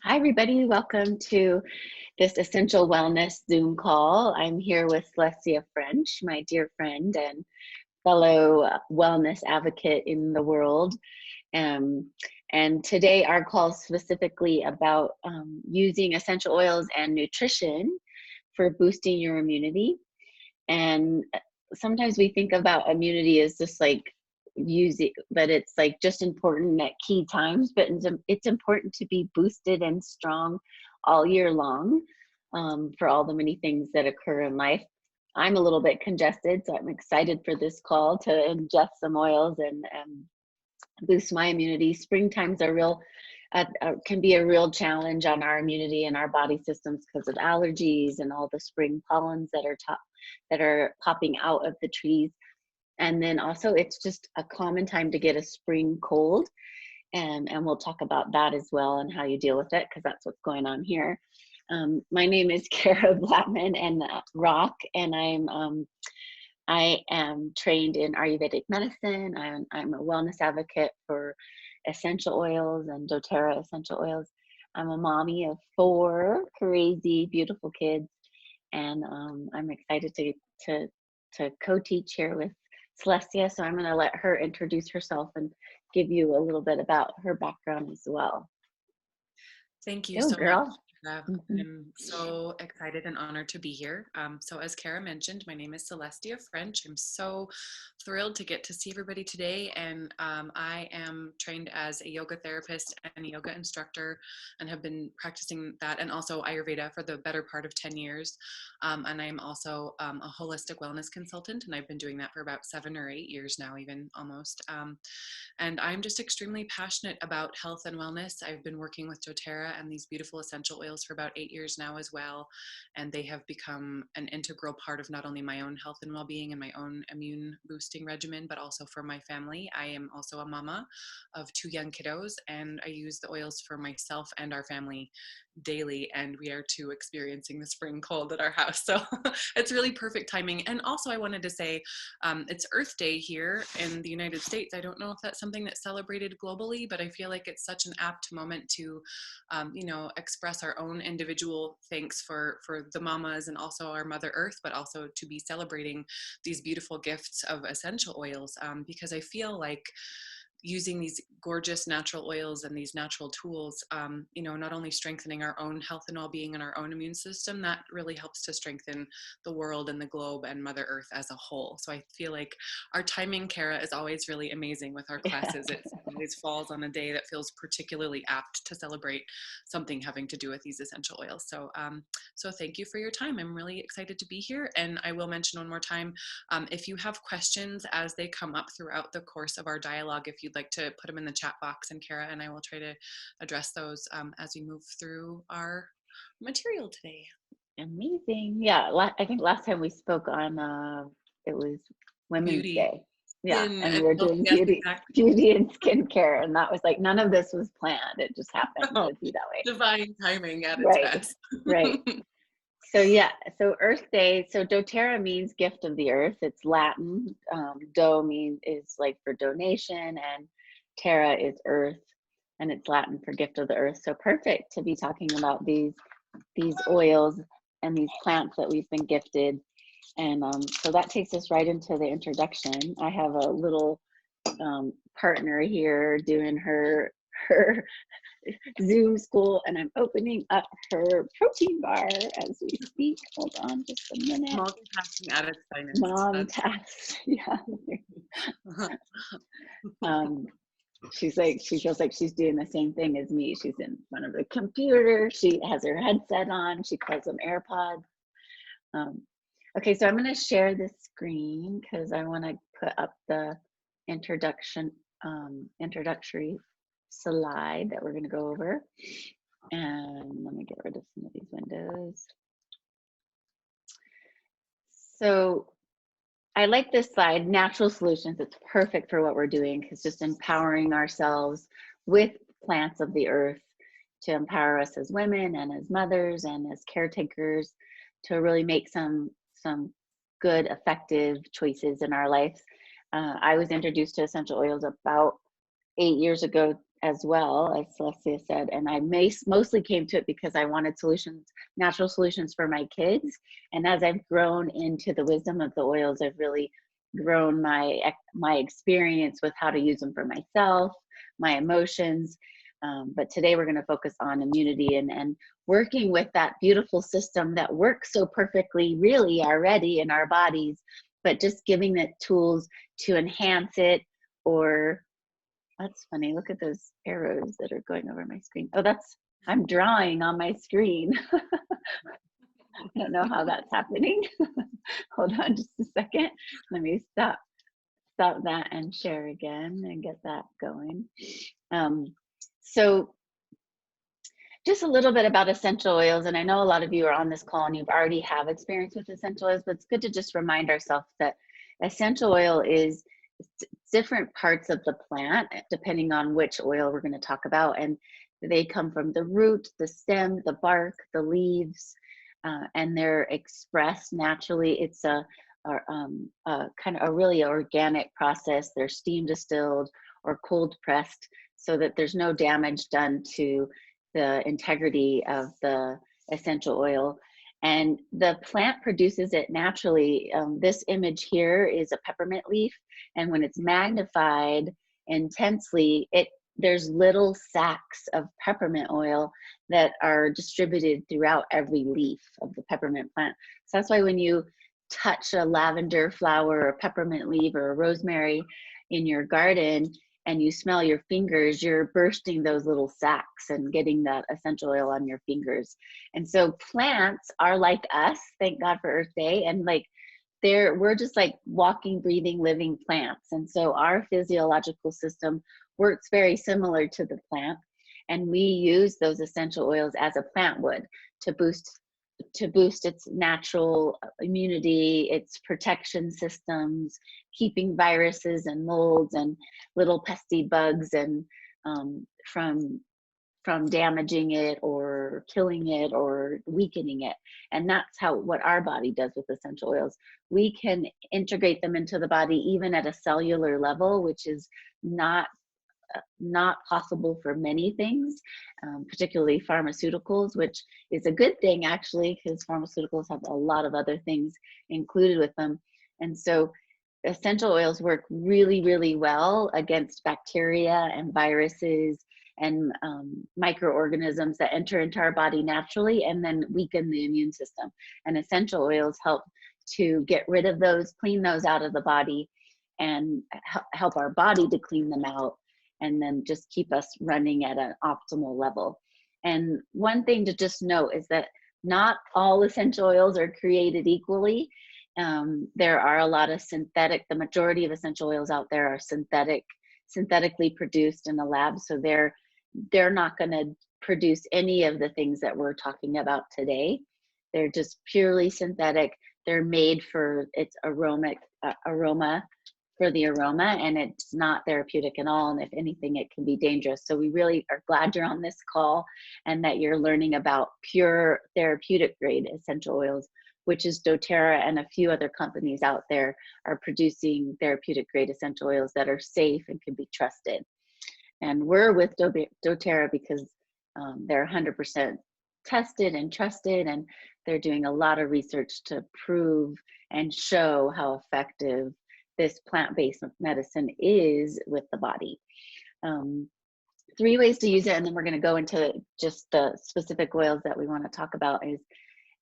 Hi, everybody. Welcome to this Essential Wellness Zoom call. I'm here with Celestia French, my dear friend and fellow wellness advocate in the world. Um, and today, our call is specifically about using essential oils and nutrition for boosting your immunity. And sometimes we think about immunity as just like using, but it's like just important at key times, but it's important to be boosted and strong all year long, for all the many things that occur in life. I'm a little bit congested, so I'm excited for this call to ingest some oils and boost my immunity. Springtimes are can be a real challenge on our immunity and our body systems because of allergies and all the spring pollens that are popping out of the trees. And then also, it's just a common time to get a spring cold, and we'll talk about that as well and how you deal with it, because that's what's going on here. My name is Kara Blattman and Rock, and I am trained in Ayurvedic medicine. I'm a wellness advocate for essential oils and doTERRA essential oils. I'm a mommy of 4 crazy, beautiful kids, and I'm excited to co-teach here with Celestia. So I'm going to let her introduce herself and give you a little bit about her background as well. Thank you Go, so much. girl. Mhm. I'm so excited and honored to be here. So as Kara mentioned, my name is Celestia French. I'm so thrilled to get to see everybody today. And I am trained as a yoga therapist and a yoga instructor and have been practicing that and also Ayurveda for the better part of 10 years. And I'm also a holistic wellness consultant, and I've been doing that for about 7 or 8 years now, even almost. And I'm just extremely passionate about health and wellness. I've been working with doTERRA and these beautiful essential oils for about 8 years now as well. And they have become an integral part of not only my own health and well-being and my own immune boosting regimen, but also for my family. I am also a mama of 2 young kiddos, and I use the oils for myself and our family daily, and we are too experiencing the spring cold at our house, so it's really perfect timing. And also I wanted to say it's Earth Day here in the United States. I don't know if that's something that's celebrated globally, but I feel like it's such an apt moment to express our own individual thanks for the mamas and also our Mother Earth, but also to be celebrating these beautiful gifts of essential oils, because I feel like using these gorgeous natural oils and these natural tools, not only strengthening our own health and well-being and our own immune system, that really helps to strengthen the world and the globe and Mother Earth as a whole. So I feel like our timing, Kara, is always really amazing with our classes. It always falls on a day that feels particularly apt to celebrate something having to do with these essential oils. So thank you for your time. I'm really excited to be here. And I will mention one more time, if you have questions as they come up throughout the course of our dialogue, if you'd like to put them in the chat box, and Kara and I will try to address those as we move through our material today. Amazing. Yeah, I think last time we spoke on it was Women's Beauty, Day. Yeah, skin, and we and were health. doing Yes, exactly. beauty and skincare, and that was like none of this was planned. It just happened Oh, to be that way. divine timing at its Right. best. Right. So yeah, so Earth Day. So doTERRA means gift of the earth. It's Latin. Do means is like for donation, and terra is earth, and it's Latin for gift of the earth. So perfect to be talking about these oils and these plants that we've been gifted. And so that takes us right into the introduction. I have a little partner here doing her Zoom school, and I'm opening up her protein bar as we speak. Hold on just a minute. Multitasking at its finest. Mom That's tasks. Yeah. um, she feels like she's doing the same thing as me. She's in front of the computer. She has her headset on. She calls them AirPods. Um, okay, so I'm going to share this screen because I want to put up the introductory slide that we're going to go over. And let me get rid of some of these windows. So I like this slide, natural solutions. It's perfect for what we're doing because just empowering ourselves with plants of the earth to empower us as women and as mothers and as caretakers to really make some good, effective choices in our lives. I was introduced to essential oils about 8 years ago as well, as Celestia said, and I mostly came to it because I wanted solutions, natural solutions for my kids. And as I've grown into the wisdom of the oils, I've really grown my experience with how to use them for myself, my emotions. But today we're going to focus on immunity and working with that beautiful system that works so perfectly, really already in our bodies, but just giving it tools to enhance it. Or that's funny. Look at those arrows that are going over my screen. Oh, I'm drawing on my screen. I don't know how that's happening. Hold on just a second. Let me stop that and share again and get that going. So just a little bit about essential oils. And I know a lot of you are on this call and you've already have experience with essential oils, but it's good to just remind ourselves that essential oil is different parts of the plant, depending on which oil we're going to talk about. And they come from the root, the stem, the bark, the leaves, and they're expressed naturally. It's a kind of a really organic process. They're steam distilled or cold pressed so that there's no damage done to the integrity of the essential oil. And the plant produces it naturally. This image here is a peppermint leaf, and when it's magnified intensely, there's little sacs of peppermint oil that are distributed throughout every leaf of the peppermint plant. So that's why when you touch a lavender flower or a peppermint leaf or a rosemary in your garden and you smell your fingers, you're bursting those little sacs and getting that essential oil on your fingers. And so plants are like us, thank God for Earth Day, and like we're just like walking, breathing, living plants. And so our physiological system works very similar to the plant. And we use those essential oils as a plant would to boost its natural immunity, its protection systems, keeping viruses and molds and little pesky bugs and from damaging it or killing it or weakening it. And that's what our body does with essential oils. We can integrate them into the body even at a cellular level, which is not possible for many things, particularly pharmaceuticals, which is a good thing actually, because pharmaceuticals have a lot of other things included with them. And so essential oils work really, really well against bacteria and viruses and microorganisms that enter into our body naturally and then weaken the immune system. And essential oils help to get rid of those, clean those out of the body, and help our body to clean them out, and then just keep us running at an optimal level. And one thing to just note is that not all essential oils are created equally. There are a lot of the majority of essential oils out there are synthetically produced in the lab. So they're not going to produce any of the things that we're talking about today. They're just purely synthetic. They're made for its aroma, and it's not therapeutic at all. And if anything, it can be dangerous. So we really are glad you're on this call and that you're learning about pure therapeutic grade essential oils, which is doTERRA, and a few other companies out there are producing therapeutic grade essential oils that are safe and can be trusted. And we're with doTERRA because they're 100% tested and trusted, and they're doing a lot of research to prove and show how effective this plant-based medicine is with the body. 3 ways to use it, and then we're going to go into just the specific oils that we want to talk about, is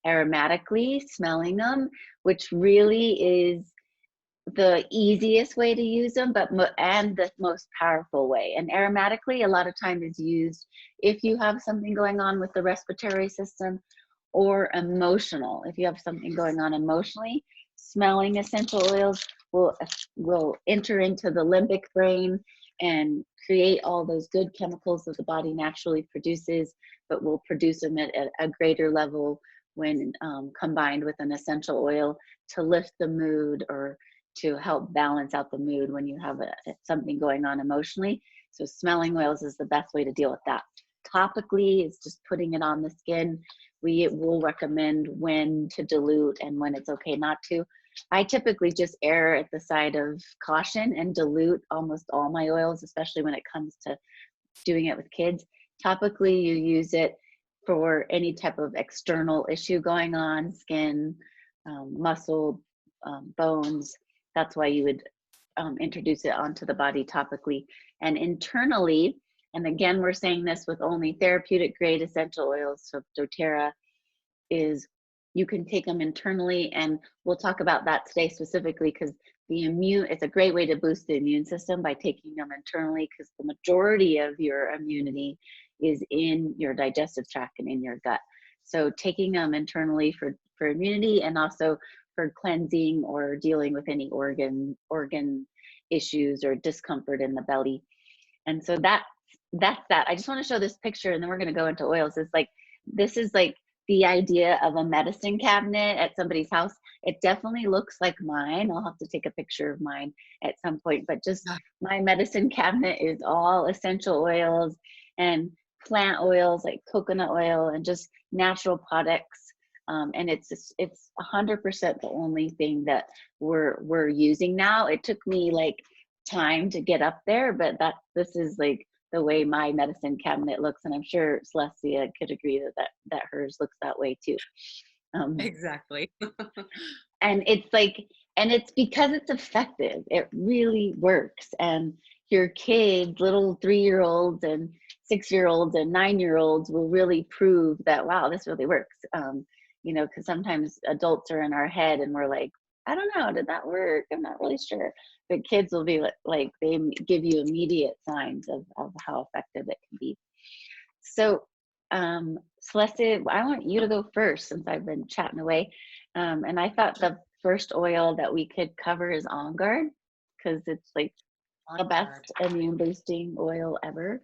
aromatically, smelling them, which really is the easiest way to use them, and the most powerful way. And aromatically, a lot of time is used if you have something going on with the respiratory system, or emotional. If you have something going on emotionally, smelling essential oils will enter into the limbic brain and create all those good chemicals that the body naturally produces, but will produce them at a greater level when combined with an essential oil to lift the mood or to help balance out the mood when you have something going on emotionally. So smelling oils is the best way to deal with that. Topically, it's just putting it on the skin. We will recommend when to dilute and when it's okay not to. I typically just err at the side of caution and dilute almost all my oils, especially when it comes to doing it with kids. Topically, you use it for any type of external issue going on, skin, muscle, bones. That's why you would introduce it onto the body topically. And internally, and again, we're saying this with only therapeutic grade essential oils, so doTERRA, is you can take them internally, and we'll talk about that today specifically because it's a great way to boost the immune system by taking them internally, because the majority of your immunity is in your digestive tract and in your gut. So taking them internally for immunity, and also for cleansing or dealing with any organ issues or discomfort in the belly. And so that's that. I just want to show this picture, and then we're going to go into oils. This is like the idea of a medicine cabinet at somebody's house. It definitely looks like mine. I'll have to take a picture of mine at some point, but just my medicine cabinet is all essential oils and plant oils like coconut oil and just natural products. And it's 100% the only thing that we're using now. It took me like time to get up there, but this is like the way my medicine cabinet looks, and I'm sure Celestia could agree that hers looks that way too. Exactly. And it's because it's effective. It really works, and your kids, little 3-year-olds and 6-year-olds and 9-year-olds, will really prove that, wow, this really works. Because sometimes adults are in our head and we're like, I don't know, did that work? I'm not really sure. But kids will be like they give you immediate signs of how effective it can be. So, Celeste, I want you to go first since I've been chatting away. And I thought the first oil that we could cover is On Guard, because it's like the best immune boosting oil ever.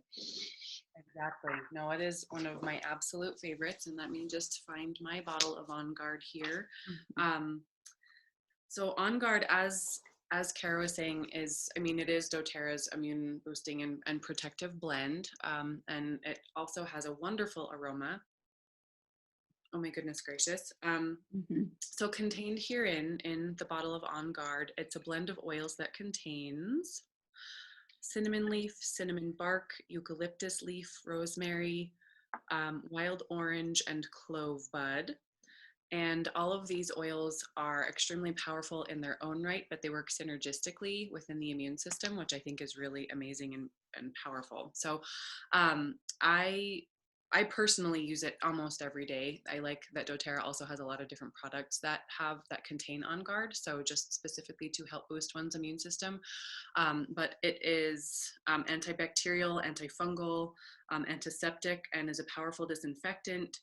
Exactly. No, it is one of my absolute favorites, and let me just find my bottle of On Guard here. So On Guard, as Kara was saying, it is doTERRA's immune boosting and protective blend, and it also has a wonderful aroma. Oh my goodness gracious. So contained herein in the bottle of On Guard, it's a blend of oils that contains cinnamon leaf, cinnamon bark, eucalyptus leaf, rosemary, wild orange, and clove bud. And all of these oils are extremely powerful in their own right, but they work synergistically within the immune system, which I think is really amazing and powerful. So I personally use it almost every day. I like that doTERRA also has a lot of different products that contain On Guard, so just specifically to help boost one's immune system. But it is antibacterial, antifungal, antiseptic, and is a powerful disinfectant.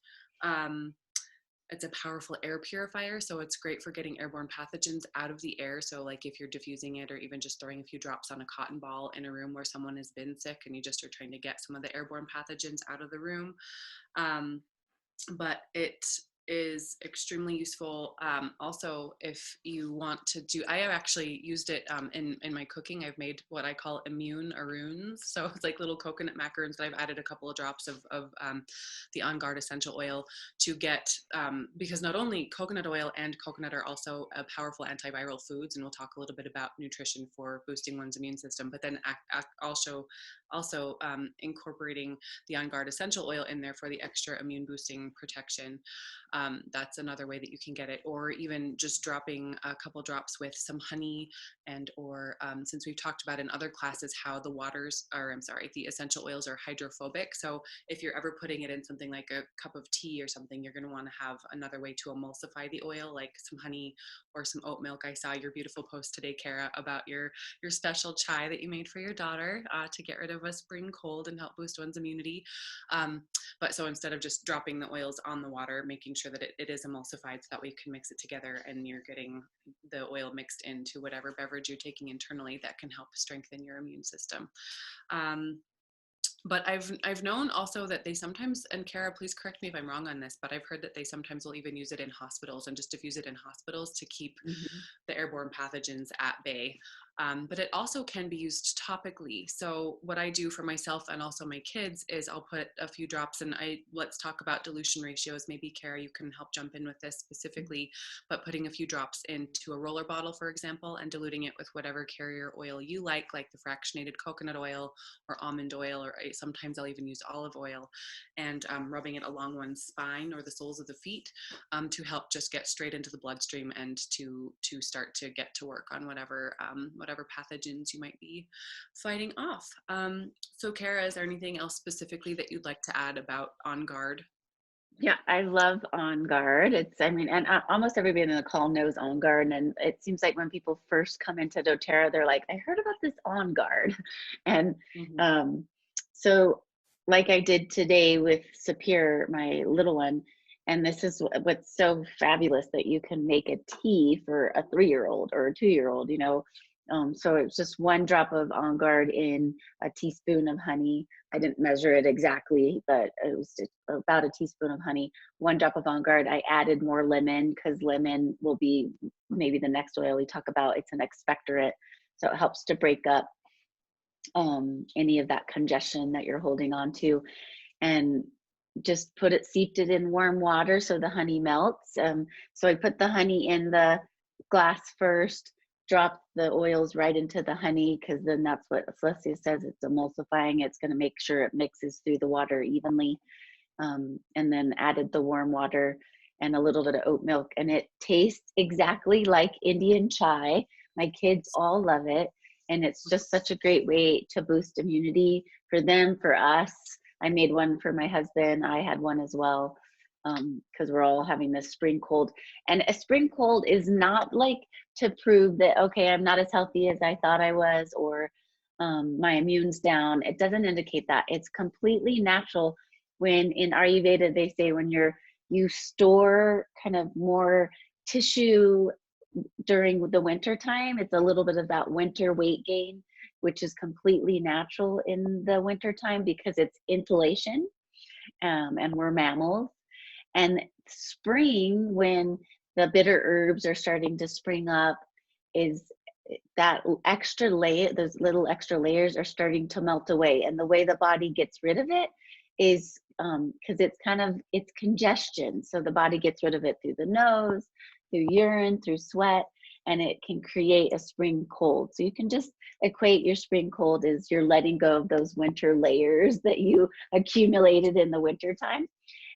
It's a powerful air purifier, so it's great for getting airborne pathogens out of the air. So like if you're diffusing it or even just throwing a few drops on a cotton ball in a room where someone has been sick and you just are trying to get some of the airborne pathogens out of the room. But it is extremely useful. Also, if you want to I have actually used it in my cooking. I've made what I call immune aroons. So it's like little coconut macaroons that I've added a couple of drops of the On Guard essential oil to get, because not only coconut oil and coconut are also powerful antiviral foods, and we'll talk a little bit about nutrition for boosting one's immune system, but then also incorporating the On Guard essential oil in there for the extra immune boosting protection. That's another way that you can get it, or even just dropping a couple drops with some honey, or since we've talked about in other classes how the essential oils are hydrophobic. So if you're ever putting it in something like a cup of tea or something, you're going to want to have another way to emulsify the oil, like some honey or some oat milk. I saw your beautiful post today, Kara, about your special chai that you made for your daughter to get rid of a spring cold and help boost one's immunity. But so instead of just dropping the oils on the water, making sure that it is emulsified so that way you can mix it together and you're getting the oil mixed into whatever beverage you're taking internally, that can help strengthen your immune system. But I've known also that they sometimes, and Kara, please correct me if I'm wrong on this, but I've heard that they sometimes will even use it in hospitals and just diffuse it in hospitals to keep the airborne pathogens at bay. But it also can be used topically. So what I do for myself and also my kids is I'll put a few drops, and let's talk about dilution ratios. Maybe Kara, you can help jump in with this specifically, but putting a few drops into a roller bottle, for example, and diluting it with whatever carrier oil you like the fractionated coconut oil or almond oil, or sometimes I'll even use olive oil, and rubbing it along one's spine or the soles of the feet to help just get straight into the bloodstream and to start to get to work on whatever pathogens you might be fighting off. So Kara, is there anything else specifically that you'd like to add about On Guard? Yeah, I love On Guard. It's, I mean, and almost everybody in the call knows On Guard. And it seems like when people first come into doTERRA, they're like, I heard about this On Guard. And Mhm. um, so, like I did today with Sapir, my little one, and this is what's so fabulous, that you can make a tea for a 3-year-old or a 2-year-old, you know. So it's just 1 drop of On Guard in a teaspoon of honey. I didn't measure it exactly, but it was just about a teaspoon of honey, 1 drop of On Guard. I added more lemon because lemon will be maybe the next oil we talk about. It's an expectorant, so it helps to break up any of that congestion that you're holding on to. And just seeped it in warm water so the honey melts. So I put the honey in the glass first, drop the oils right into the honey, because then that's what Celestia says, it's emulsifying. It's going to make sure it mixes through the water evenly. And then added the warm water and a little bit of oat milk, and it tastes exactly like Indian chai. My kids all love it, and it's just such a great way to boost immunity for them, for us. I made one for my husband. I had one as well, because we're all having this spring cold. And a spring cold is not like to prove that, okay, I'm not as healthy as I thought I was, or my immune's down. It doesn't indicate that. It's completely natural. When in Ayurveda, they say when you store kind of more tissue during the winter time, it's a little bit of that winter weight gain, which is completely natural in the winter time because it's insulation, and we're mammals. And spring, when the bitter herbs are starting to spring up, is that extra layer, those little extra layers are starting to melt away. And the way the body gets rid of it is because it's congestion. So the body gets rid of it through the nose, through urine, through sweat, and it can create a spring cold. So you can just equate your spring cold as you're letting go of those winter layers that you accumulated in the winter time.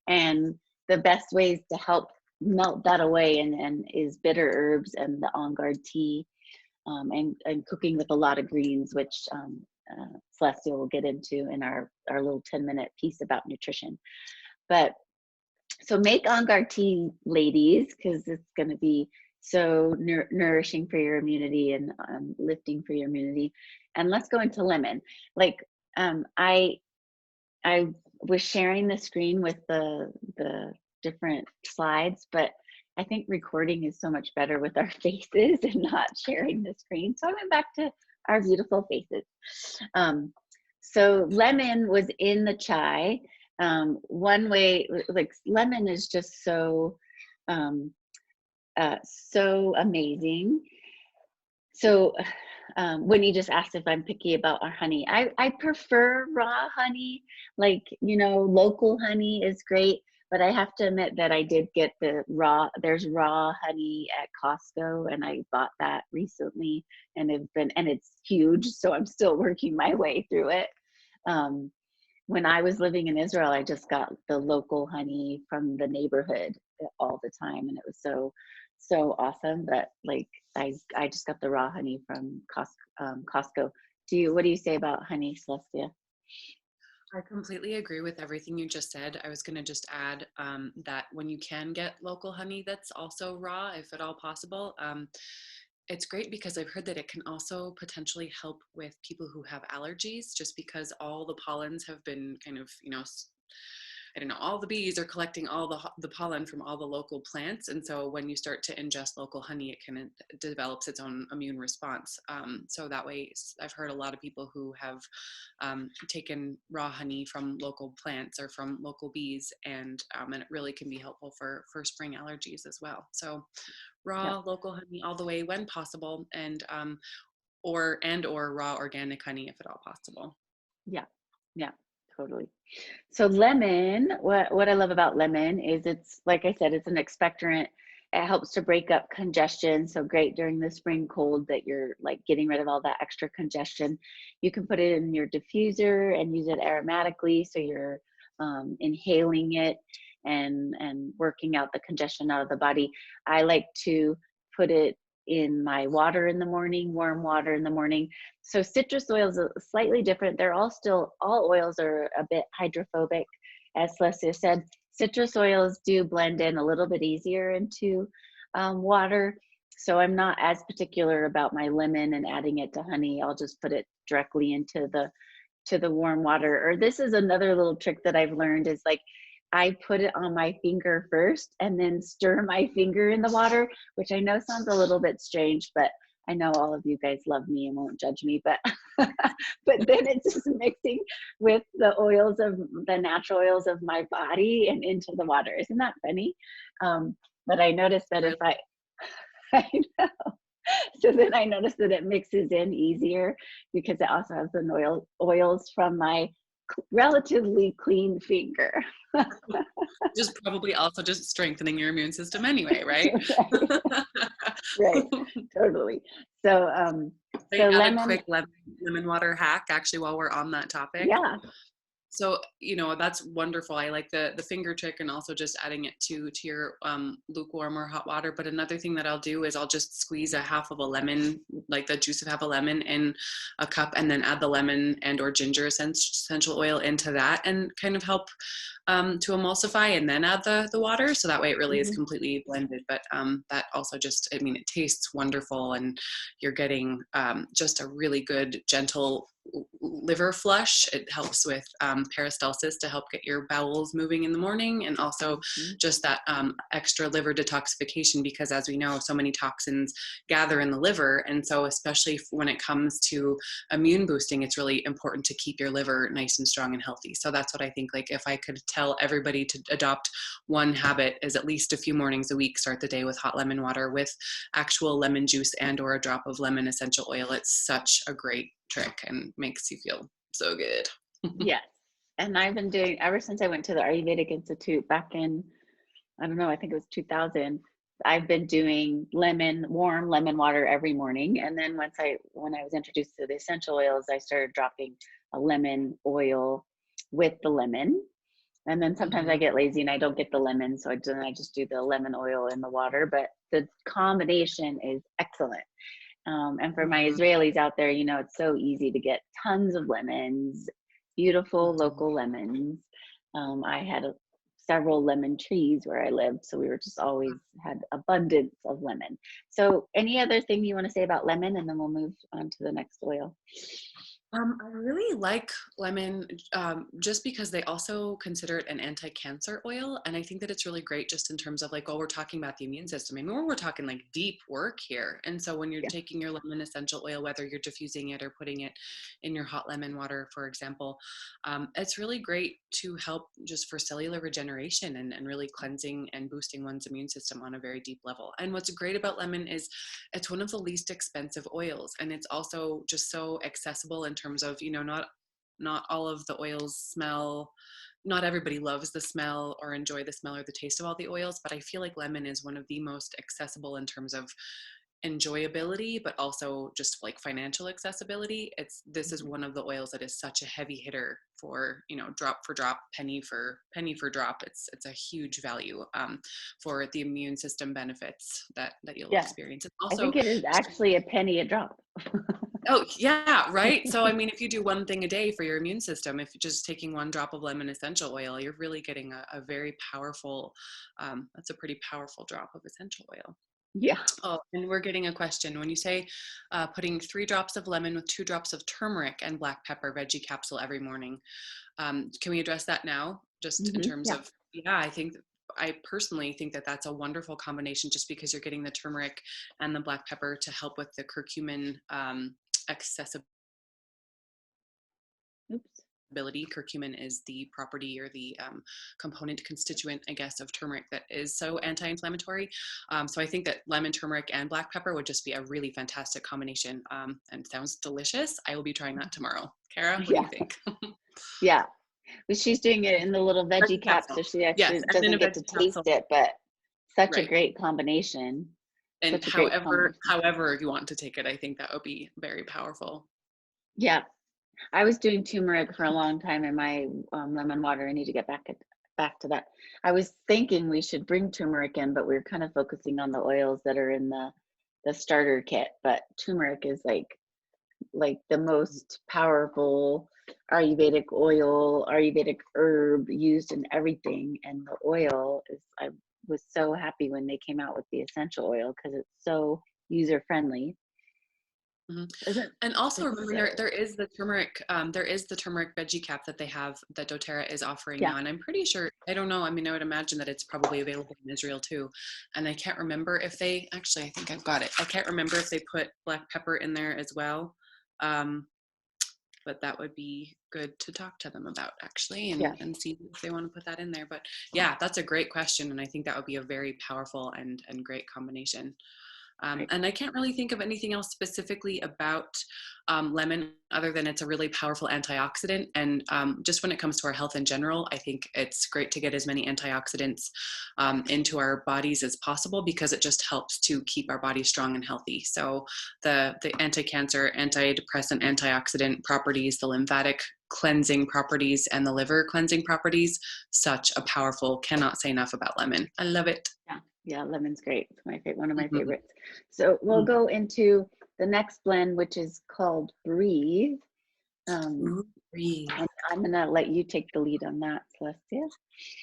And the best ways to help melt that away and is bitter herbs and the On Guard tea, and cooking with a lot of greens, which Celestia will get into in our little 10-minute piece about nutrition. But so make On Guard tea, ladies, because it's going to be so nourishing for your immunity and lifting for your immunity. And let's go into lemon. Like I was sharing the screen with the different slides, but I think recording is so much better with our faces and not sharing the screen. So I went back to our beautiful faces. Um, so lemon was in the chai. One way, like lemon is just um, so amazing. So when you just asked if I'm picky about our honey, I prefer raw honey. Like, you know, local honey is great, but I have to admit that I did get there's raw honey at Costco, and I bought that recently, and it's huge. So I'm still working my way through it. Um, when I was living in Israel, I just got the local honey from the neighborhood all the time, and it was so awesome. But like I just got the raw honey from Costco. What do you say about honey, Celestia? I completely agree with everything you just said. I was going to just add that when you can get local honey that's also raw, if at all possible, it's great because I've heard that it can also potentially help with people who have allergies, just because all the pollens have been kind of, I don't know, all the bees are collecting all the pollen from all the local plants. And so when you start to ingest local honey, it develops its own immune response. So that way, I've heard a lot of people who have taken raw honey from local plants or from local bees, and it really can be helpful for spring allergies as well. So Yeah. raw local honey all the way when possible. And or raw organic honey if at all possible. Yeah, yeah, totally. So lemon, what I love about lemon is it's, like I said, it's an expectorant. It helps to break up congestion. So great during the spring cold that you're like getting rid of all that extra congestion. You can put it in your diffuser and use it aromatically. So you're inhaling it and working out the congestion out of the body. I like to put it in my water in the morning, warm water in the morning. So citrus oils are slightly different. They're all oils are a bit hydrophobic. As Celestia said, citrus oils do blend in a little bit easier into water. So I'm not as particular about my lemon and adding it to honey. I'll just put it directly into the warm water. Or this is another little trick that I've learned is like I put it on my finger first and then stir my finger in the water, which I know sounds a little bit strange, but I know all of you guys love me and won't judge me, but but then it's just mixing with the natural oils of my body and into the water. Isn't that funny? But I noticed that if Really? I know. So then I noticed that it mixes in easier because it also has the oils from my relatively clean finger. Just probably also just strengthening your immune system anyway, right? Right, right, totally. So, I so add a lemon, quick lemon water hack actually while we're on that topic. yeah. So, that's wonderful. I like the finger trick and also just adding it to your lukewarm or hot water. But another thing that I'll do is I'll just squeeze a half of a lemon, like the juice of half a lemon in a cup, and then add the lemon and or ginger essential oil into that and kind of help to emulsify, and then add the water. So that way it really is Mhm. completely blended. But that also just, I mean, it tastes wonderful, and you're getting just a really good, gentle liver flush. It helps with peristalsis to help get your bowels moving in the morning, and also Mhm. just that extra liver detoxification, because as we know, so many toxins gather in the liver. And so especially when it comes to immune boosting, it's really important to keep your liver nice and strong and healthy. So that's what I think, like, if I could tell everybody to adopt one habit, is at least a few mornings a week start the day with hot lemon water with actual lemon juice and or a drop of lemon essential oil. It's such a great trick and makes you feel so good. Yes. And I've been doing ever since I went to the Ayurvedic Institute back in, I don't know, I think it was 2000. I've been doing warm lemon water every morning. And then when I was introduced to the essential oils, I started dropping a lemon oil with the lemon. And then sometimes I Mhm. get lazy and I don't get the lemon. So I just do the lemon oil in the water. But the combination is excellent. And for my Mhm. Israelis out there, it's so easy to get tons of lemons, beautiful Mhm. local lemons. I had several lemon trees where I lived, so we were just always had abundance of lemon. So, any other thing you want to say about lemon, and then we'll move on to the next oil. I really like lemon just because they also consider it an anti-cancer oil. And I think that it's really great just in terms of like, we're talking about the immune system. I mean, we're talking like deep work here. And so when you're Yeah. taking your lemon essential oil, whether you're diffusing it or putting it in your hot lemon water, for example, it's really great to help just for cellular regeneration and really cleansing and boosting one's immune system on a very deep level. And what's great about lemon is it's one of the least expensive oils, and it's also just so accessible in terms of, not all of the oils smell, not everybody loves the smell or enjoy the smell or the taste of all the oils, but I feel like lemon is one of the most accessible in terms of enjoyability, but also just like financial accessibility. This is Mhm. one of the oils that is such a heavy hitter for, drop for drop, penny for drop. It's a huge value for the immune system benefits that you'll Yeah. experience. It's I also think it is just, actually a penny a drop. oh yeah, right. So I mean, if you do one thing a day for your immune system, if you're just taking one drop of lemon essential oil, you're really getting a very powerful, that's a pretty powerful drop of essential oil. Yeah. Oh, and we're getting a question. When you say putting 3 drops of lemon with 2 drops of turmeric and black pepper veggie capsule every morning, can we address that now? Just in terms Yeah. of, yeah, I personally think that that's a wonderful combination just because you're getting the turmeric and the black pepper to help with the curcumin accessibility. Oops. ability. Curcumin is the property or the component constituent, I guess, of turmeric that is so anti-inflammatory. So I think that lemon, turmeric, and black pepper would just be a really fantastic combination, and sounds delicious. I will be trying that tomorrow. Kara, what do Yeah, you think? yeah. But she's doing it in the little veggie Veggie cap, so capsule. she Yes, actually and then doesn't a get to veggie taste capsule. it, but such a Right. great combination. And Such a great combination. however you want to take it, I think that would be very powerful. Yeah, I was doing turmeric for a long time in my lemon water. I need to get back to that. I was thinking we should bring turmeric in, but we are kind of focusing on the oils that are in the starter kit. But turmeric is like the most powerful Ayurvedic oil, Ayurvedic herb used in everything. And the oil is, I was so happy when they came out with the essential oil because it's so user friendly. Mhm. Isn't And also it's remember there is the turmeric veggie cap that they have that doTERRA is offering yeah, now. And I'm pretty sure, I don't know, I mean, I would imagine that it's probably available in Israel too. And I can't remember if they, actually, I think I've got it. I can't remember if they put black pepper in there as well. Um, but that would be good to talk to them about actually, yeah. and see if they want to put that in there. But yeah, that's a great question. And I think that would be a very powerful and great combination. Right. And I can't really think of anything else specifically about lemon other than it's a really powerful antioxidant. And just when it comes to our health in general, I think it's great to get as many antioxidants into our bodies as possible because it just helps to keep our bodies strong and healthy. So the anti-cancer, antidepressant, antioxidant properties, the lymphatic cleansing properties, and the liver cleansing properties, such a powerful, cannot say enough about lemon. I love it. Yeah, yeah, lemon's great. It's one of my Mhm. favorites. So we'll Mhm. go into the next blend, which is called Breathe. Um, Ooh, breathe. and I'm gonna let you take the lead on that, Celestia.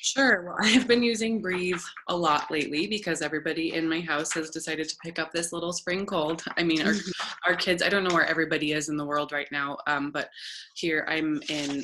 Sure. Well, I've been using Breathe a lot lately because everybody in my house has decided to pick up this little spring cold. I mean, Mhm. our kids, I don't know where everybody is in the world right now, but here I'm in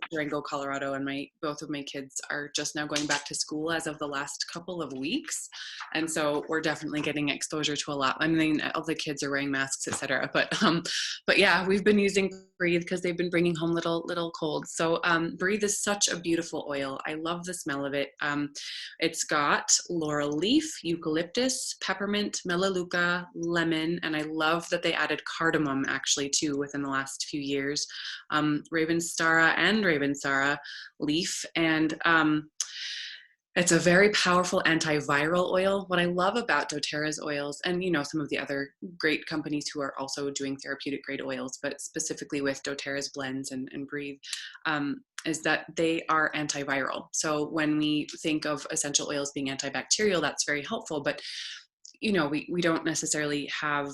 Durango, Colorado, and both of my kids are just now going back to school as of the last couple of weeks. And so we're definitely getting exposure to a lot. I mean, all the kids are wearing masks, etc. But yeah, we've been using Breathe because they've been bringing home little colds. So Breathe is such a beautiful oil. I love the smell of it. It's got laurel leaf, eucalyptus, peppermint, melaleuca, lemon, and I love that they added cardamom actually too within the last few years. Ravensara and Ravensara leaf, and it's a very powerful antiviral oil. What I love about doTERRA's oils, and some of the other great companies who are also doing therapeutic grade oils, but specifically with doTERRA's blends and Breathe, is that they are antiviral. So when we think of essential oils being antibacterial, that's very helpful. But we don't necessarily have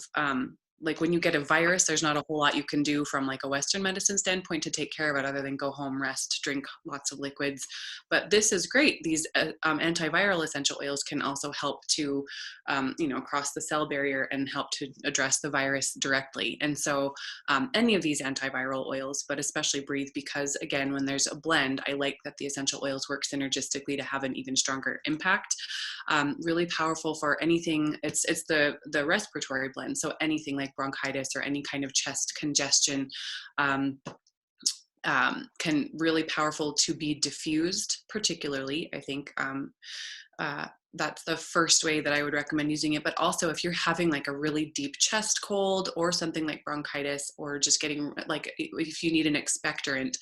like when you get a virus, there's not a whole lot you can do from like a Western medicine standpoint to take care of it other than go home, rest, drink lots of liquids. But this is great. These antiviral essential oils can also help to, cross the cell barrier and help to address the virus directly. And so any of these antiviral oils, but especially Breathe, because again, when there's a blend, I like that the essential oils work synergistically to have an even stronger impact. Really powerful for anything. It's the respiratory blend, so anything like bronchitis or any kind of chest congestion um, can really powerful to be diffused. Particularly, I think that's the first way that I would recommend using it. But also if you're having like a really deep chest cold or something like bronchitis, or just getting like, if you need an expectorant,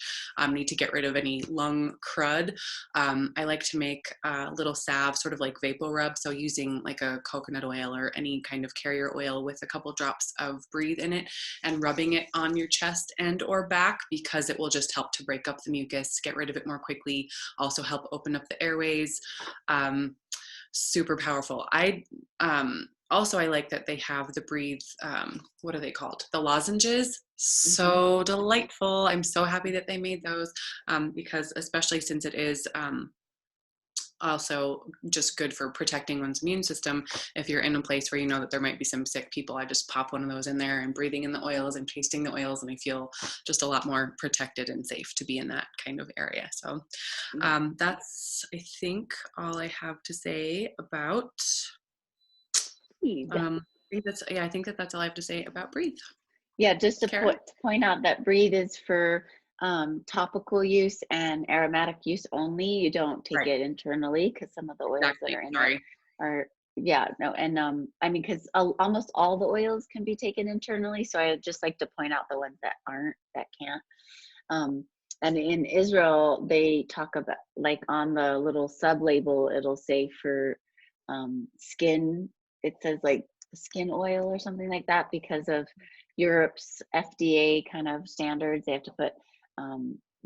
need to get rid of any lung crud, I like to make a little salve, sort of like vapor rub. So using like a coconut oil or any kind of carrier oil with a couple drops of Breathe in it and rubbing it on your chest and or back, because it will just help to break up the mucus, get rid of it more quickly, also help open up the airways. Super powerful. Also, I like that they have the Breathe, what are they called, the lozenges. Mhm. So delightful. I'm so happy that they made those, because especially since it is also just good for protecting one's immune system. If you're in a place where you know that there might be some sick people, I just pop one of those in there and breathing in the oils and tasting the oils, and I feel just a lot more protected and safe to be in that kind of area. So Yeah. that's, I think, all I have to say about Breathe. Breathe. I think that's all I have to say about Breathe. Yeah, just to Kara? point out that Breathe is for topical use and aromatic use only. You don't take Right. it internally because some of the oils that Exactly. are in it Sorry. are, yeah, no. And I mean, because almost all the oils can be taken internally. So I just like to point out the ones that aren't, that can't. Um, and in Israel, they talk about, like, on the little sub label, it'll say for skin, it says like skin oil or something like that because of Europe's FDA kind of standards. They have to put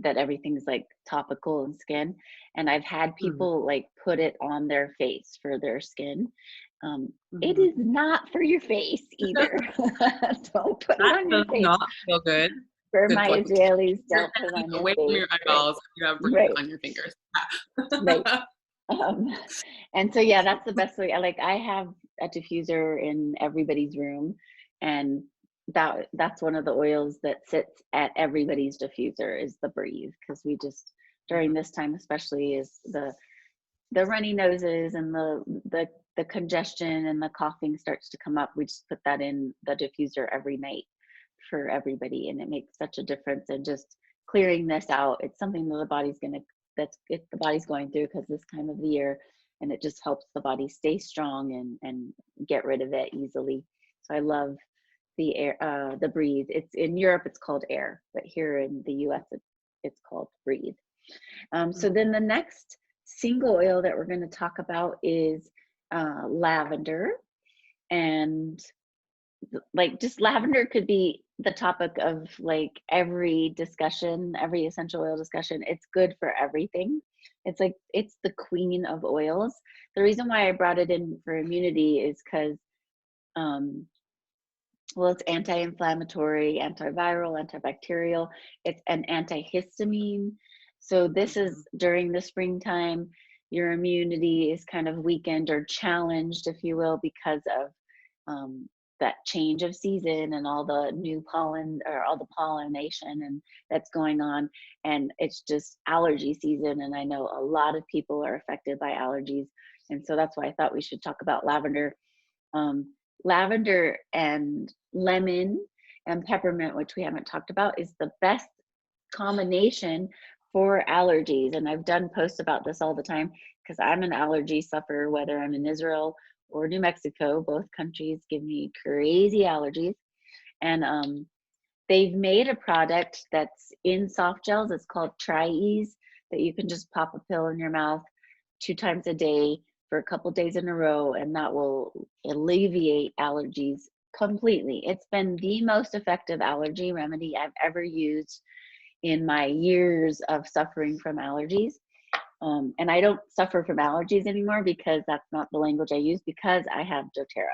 that everything's like topical and skin. And I've had Mhm. people like put it on their face for their skin. It Mhm. is not for your face either. Don't put it That on your does face. not feel good. For Good my point. Israelis, Your don't put it hands on your away from face. your Right, eyeballs if you have breeze right, on your fingers. right. Um, and so yeah, that's the best way. I have a diffuser in everybody's room, and that's one of the oils that sits at everybody's diffuser is the Breathe, because we just, during Mhm. this time especially, is the runny noses and the congestion and the coughing starts to come up. We just put that in the diffuser every night for everybody, and it makes such a difference in just clearing this out. It's something that the body's gonna, the body's going through because this time of the year, and it just helps the body stay strong and get rid of it easily. So I love the air, the Breathe. It's in Europe, it's called Air, but here in the US, it's called Breathe. So Mhm. then the next single oil that we're going to talk about is lavender. And like, just lavender could be the topic of like every discussion, every essential oil discussion. It's good for everything. It's like, it's the queen of oils. The reason why I brought it in for immunity is because um, well, it's anti-inflammatory, antiviral, antibacterial. It's an antihistamine. So this is Mhm. during the springtime, your immunity is kind of weakened or challenged, if you will, because of that change of season and all the new pollen, or all the pollination and that's going on. And it's just allergy season. And I know a lot of people are affected by allergies. And so that's why I thought we should talk about lavender. um, Lavender and lemon and peppermint, which we haven't talked about, is the best combination for allergies. And I've done posts about this all the time because I'm an allergy sufferer, whether I'm in Israel or New Mexico. Both countries give me crazy allergies. And they've made a product that's in soft gels. It's called Tri-Ease, that you can just pop a pill in your mouth 2 times a day for a couple days in a row, and that will alleviate allergies completely. It's been the most effective allergy remedy I've ever used in my years of suffering from allergies. And I don't suffer from allergies anymore because that's not the language I use, because I have doTERRA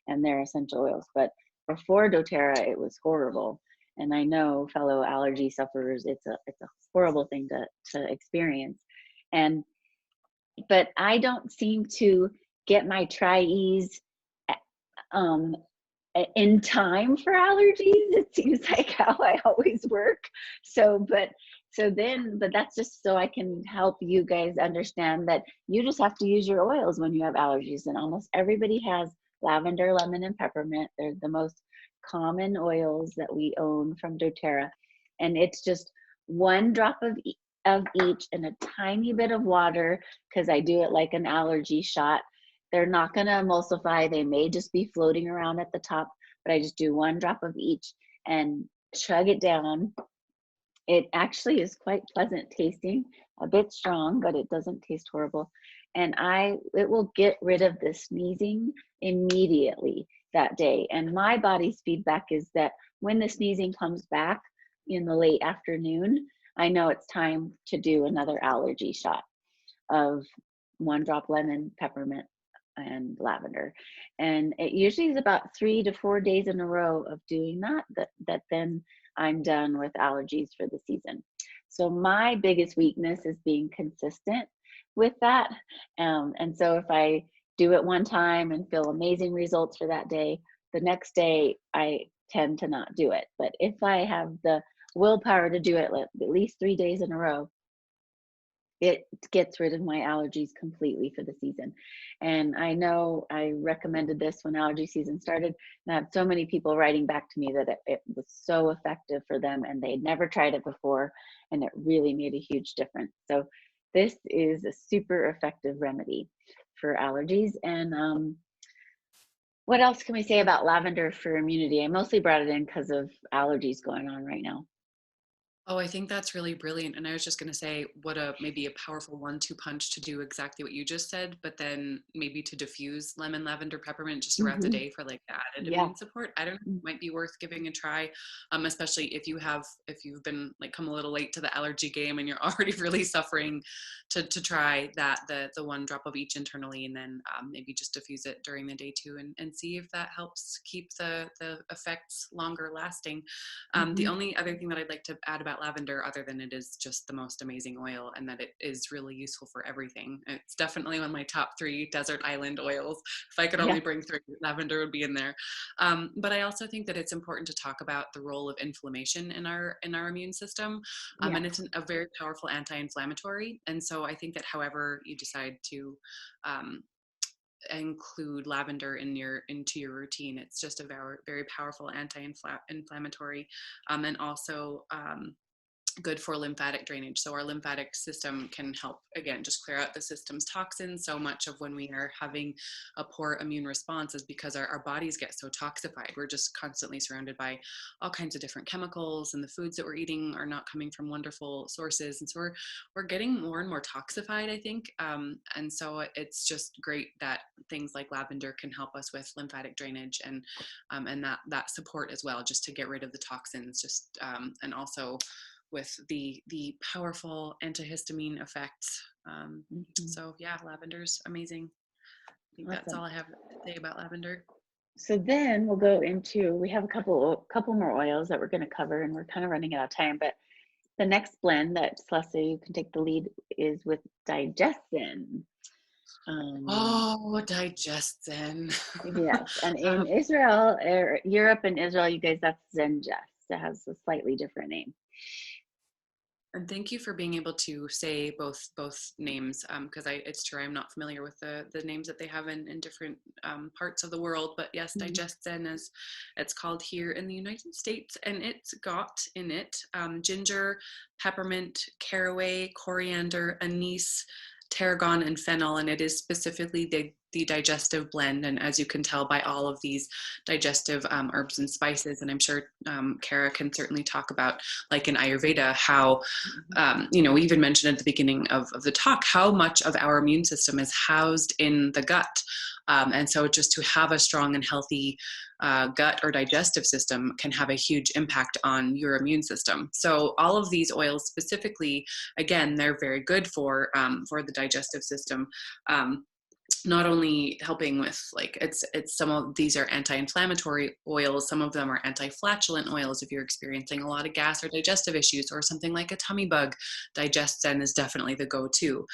and their essential oils. But before doTERRA, it was horrible. And I know, fellow allergy sufferers, it's a horrible thing to experience. And but I don't seem to get my Tri-Ease um, in time for allergies. It seems like how I always work. So, but that's just so I can help you guys understand that you just have to use your oils when you have allergies. And almost everybody has lavender, lemon, and peppermint. They're the most common oils that we own from doTERRA. And it's just 1 drop of each in a tiny bit of water, because I do it like an allergy shot. They're not going to emulsify. They may just be floating around at the top, but I just do 1 drop of each and chug it down. It actually is quite pleasant tasting, a bit strong, but it doesn't taste horrible. And it will get rid of the sneezing immediately that day. And my body's feedback is that when the sneezing comes back in the late afternoon, I know it's time to do another allergy shot of 1 drop lemon, peppermint, and lavender. And it usually is about 3 to 4 days in a row of doing that then I'm done with allergies for the season. So my biggest weakness is being consistent with that. And so if I do it one time and feel amazing results for that day, the next day I tend to not do it. But if I have the willpower to do it at least 3 days in a row, it gets rid of my allergies completely for the season. And I know I recommended this when allergy season started, and I have so many people writing back to me that it was so effective for them and they'd never tried it before, and it really made a huge difference. So this is a super effective remedy for allergies. And what else can we say about lavender for immunity? I mostly brought it in because of allergies going on right now. Oh, I think that's really brilliant. And I was just going to say, what a maybe a powerful 1-2 punch to do exactly what you just said, but then maybe to diffuse lemon, lavender, peppermint just throughout the Hmm. day for like the added Yeah. immune support. I don't know, it might be worth giving a try, especially if you've been like come a little late to the allergy game and you're already really suffering, to try that the one drop of each internally, and then maybe just diffuse it during the day too, and see if that helps keep the effects longer lasting. The Hmm. only other thing that I'd like to add about lavender, other than it is just the most amazing oil and that it is really useful for everything, it's definitely one of my top 3 desert island oils. If I could Yeah. only bring 3, lavender would be in there. But I also think that it's important to talk about the role of inflammation in our immune system, Yeah. and it's a very powerful anti-inflammatory. And so I think that however you decide to um, include lavender into your routine. It's just a very powerful anti-inflammatory, and also good for lymphatic drainage. So our lymphatic system can help, again, just clear out the system's toxins. So much of when we are having a poor immune response is because our bodies get so toxified. We're just constantly surrounded by all kinds of different chemicals, and the foods that we're eating are not coming from wonderful sources. And so we're getting more and more toxified, I think. And so it's just great that things like lavender can help us with lymphatic drainage, and that support as well, just to get rid of the toxins, just and also with the powerful antihistamine effects. Hmm. So yeah, lavender's amazing. I think that's Awesome. all I have to say about lavender. So then we'll go into, we have a couple more oils that we're going to cover, and we're kind of running out of time, but the next blend that Celeste, you can take the lead, is with digestin. Oh, digestin. Yes, and in um, Israel, or Europe and Israel, you guys, that's Zengest. It has a slightly different name. and thank you for being able to say both names, because it's true I'm not familiar with the names that they have in different parts of the world. But yes, Mhm. digestin is it's called here in the United States, and it's got in it ginger, peppermint, caraway, coriander, anise, tarragon, and fennel, and it is specifically the digestive blend. And as you can tell by all of these digestive herbs and spices, and I'm sure Kara can certainly talk about, like in Ayurveda, how Mhm. we even mentioned at the beginning of the talk how much of our immune system is housed in the gut. And so just to have a strong and healthy gut or digestive system can have a huge impact on your immune system. So all of these oils specifically, again, they're very good for the digestive system. Not only helping with, like, it's some of these are anti-inflammatory oils, some of them are anti-flatulent oils if you're experiencing a lot of gas or digestive issues or something like a tummy bug. Digestin is definitely the go-to.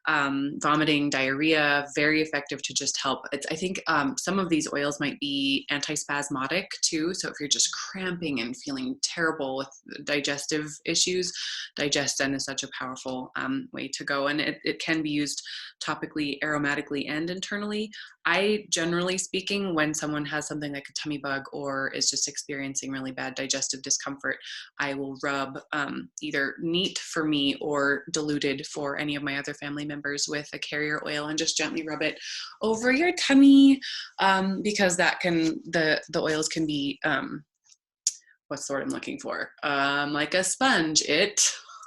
Vomiting, diarrhea, very effective to just help. I think some of these oils might be antispasmodic too, so if you're just cramping and feeling terrible with digestive issues, digestin is such a powerful way to go. And it can be used topically, aromatically, and internally. I, generally speaking, when someone has something like a tummy bug or is just experiencing really bad digestive discomfort, I will rub either neat for me or diluted for any of my other family members with a carrier oil, and just gently rub it over your tummy, because the oils can be what's the word I'm looking for? Like a sponge.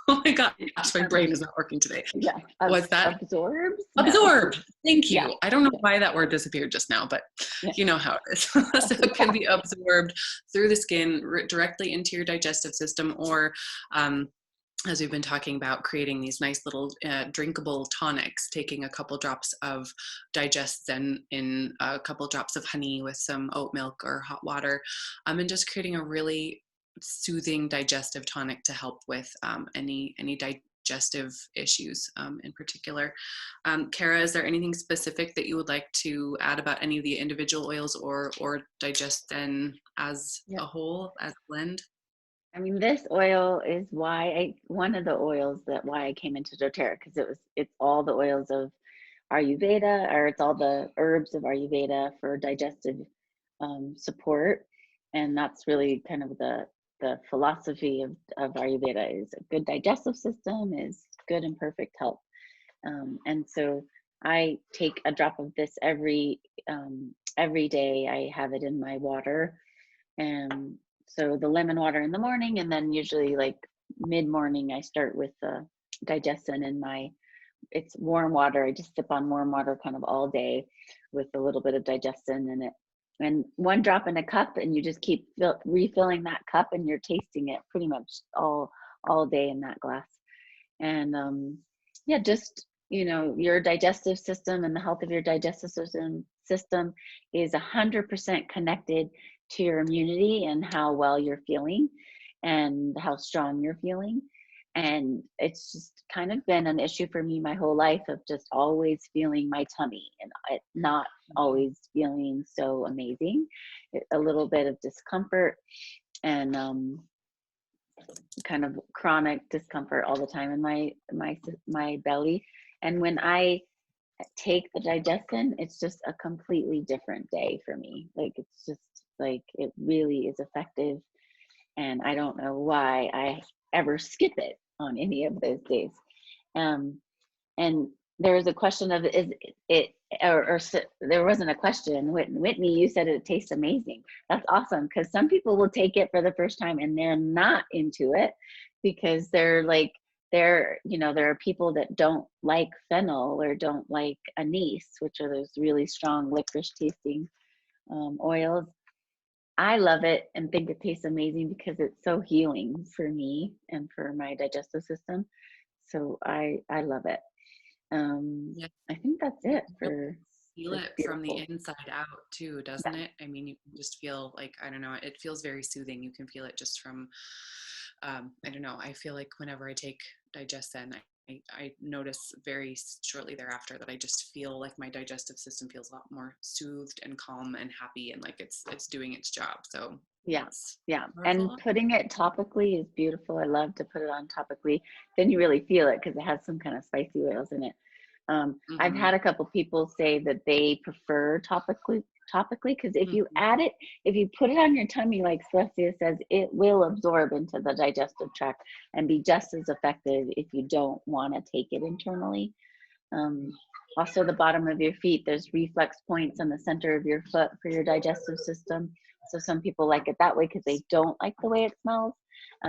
Oh my gosh, my Um, brain is not working today. yeah, What's that? absorbs? No. Absorbed. Thank Yeah. you. I don't know why that word disappeared just now, but Yeah. you know how it is. So it can Yeah. be absorbed through the skin directly into your digestive system, or as we've been talking about, creating these nice little drinkable tonics, taking a couple drops of digestin in a couple drops of honey with some oat milk or hot water, and just creating a really soothing digestive tonic to help with any digestive issues in particular. Kara, is there anything specific that you would like to add about any of the individual oils or digestin as Yeah. a whole, as a blend? I mean, this oil is one of the oils that why I came into doTERRA, because it's all the oils of Ayurveda, or it's all the herbs of Ayurveda for digestive support. And that's really kind of the philosophy of Ayurveda, is a good digestive system is good and perfect health. And so I take a drop of this every day. I have it in my water. And so the lemon water in the morning, and then usually like mid-morning, I start with the digestion in my, it's warm water. I just sip on warm water kind of all day with a little bit of digestion in it. And one drop in a cup, and you just keep refilling that cup, and you're tasting it pretty much all day in that glass. And yeah, just your digestive system and the health of your digestive system is 100% connected to your immunity and how well you're feeling and how strong you're feeling. And it's just kind of been an issue for me my whole life, of just always feeling my tummy and it not always feeling so amazing, a little bit of discomfort and kind of chronic discomfort all the time in my belly. And when I take the digestion, it's just a completely different day for me. Like, it's just like, it really is effective. And I don't know why I ever skip it on any of those days. And there was a question of, is it, or there wasn't a question. Whitney, you said it tastes amazing. That's awesome, because some people will take it for the first time and they're not into it, because there are people that don't like fennel or don't like anise, which are those really strong licorice tasting oils. I love it and think it tastes amazing because it's so healing for me and for my digestive system. So I love it. Yeah, I think that's it for feel this it from the beautiful. inside out too, Yeah, doesn't it? I mean, you can just feel like, I don't know, it feels very soothing. You can feel it just from, I don't know, I feel like whenever I take Digestin, I notice very shortly thereafter that I just feel like my digestive system feels a lot more soothed and calm and happy, and like it's doing its job. So yeah, it's yeah. And powerful. putting it topically is beautiful. I love to put it on topically. Then you really feel it because it has some kind of spicy oils in it. I've Mm-hmm. had a couple people say that they prefer topically, because if you Mm-hmm. add it, if you put it on your tummy, like Celestia says, it will absorb into the digestive tract and be just as effective if you don't want to take it internally. Um, Also, the bottom of your feet, there's reflex points on the center of your foot for your digestive system. So some people like it that way because they don't like the way it smells.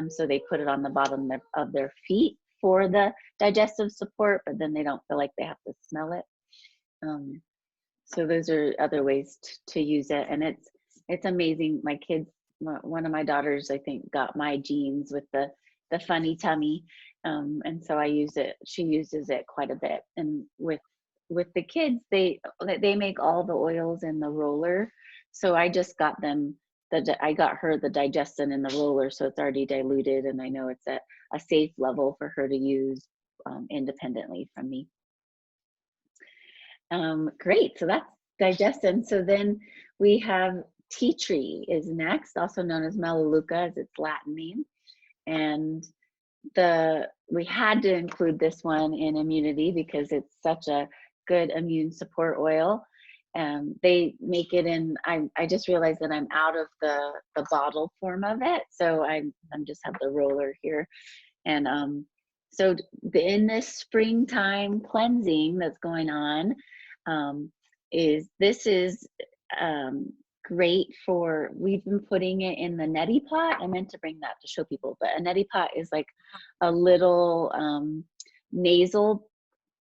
So they put it on the bottom of their feet for the digestive support, but then they don't feel like they have to smell it. Um, so those are other ways to use it, and it's amazing. My kids, one of my daughters, I think, got my genes with the funny tummy, and so I use it. She uses it quite a bit, and with the kids, they make all the oils in the roller, so I just got them. I got her the digestin in the roller, so it's already diluted, and I know it's at a safe level for her to use independently from me. Great, so that's digestion. So then we have tea tree is next, also known as Melaleuca as its Latin name. And we had to include this one in immunity because it's such a good immune support oil. They make it in, I just realized that I'm out of the bottle form of it. So I'm just have the roller here. And so in this springtime cleansing that's going on, um, this is um, great for, we've been putting it in the neti pot. I meant to bring that to show people, but a neti pot is like a little nasal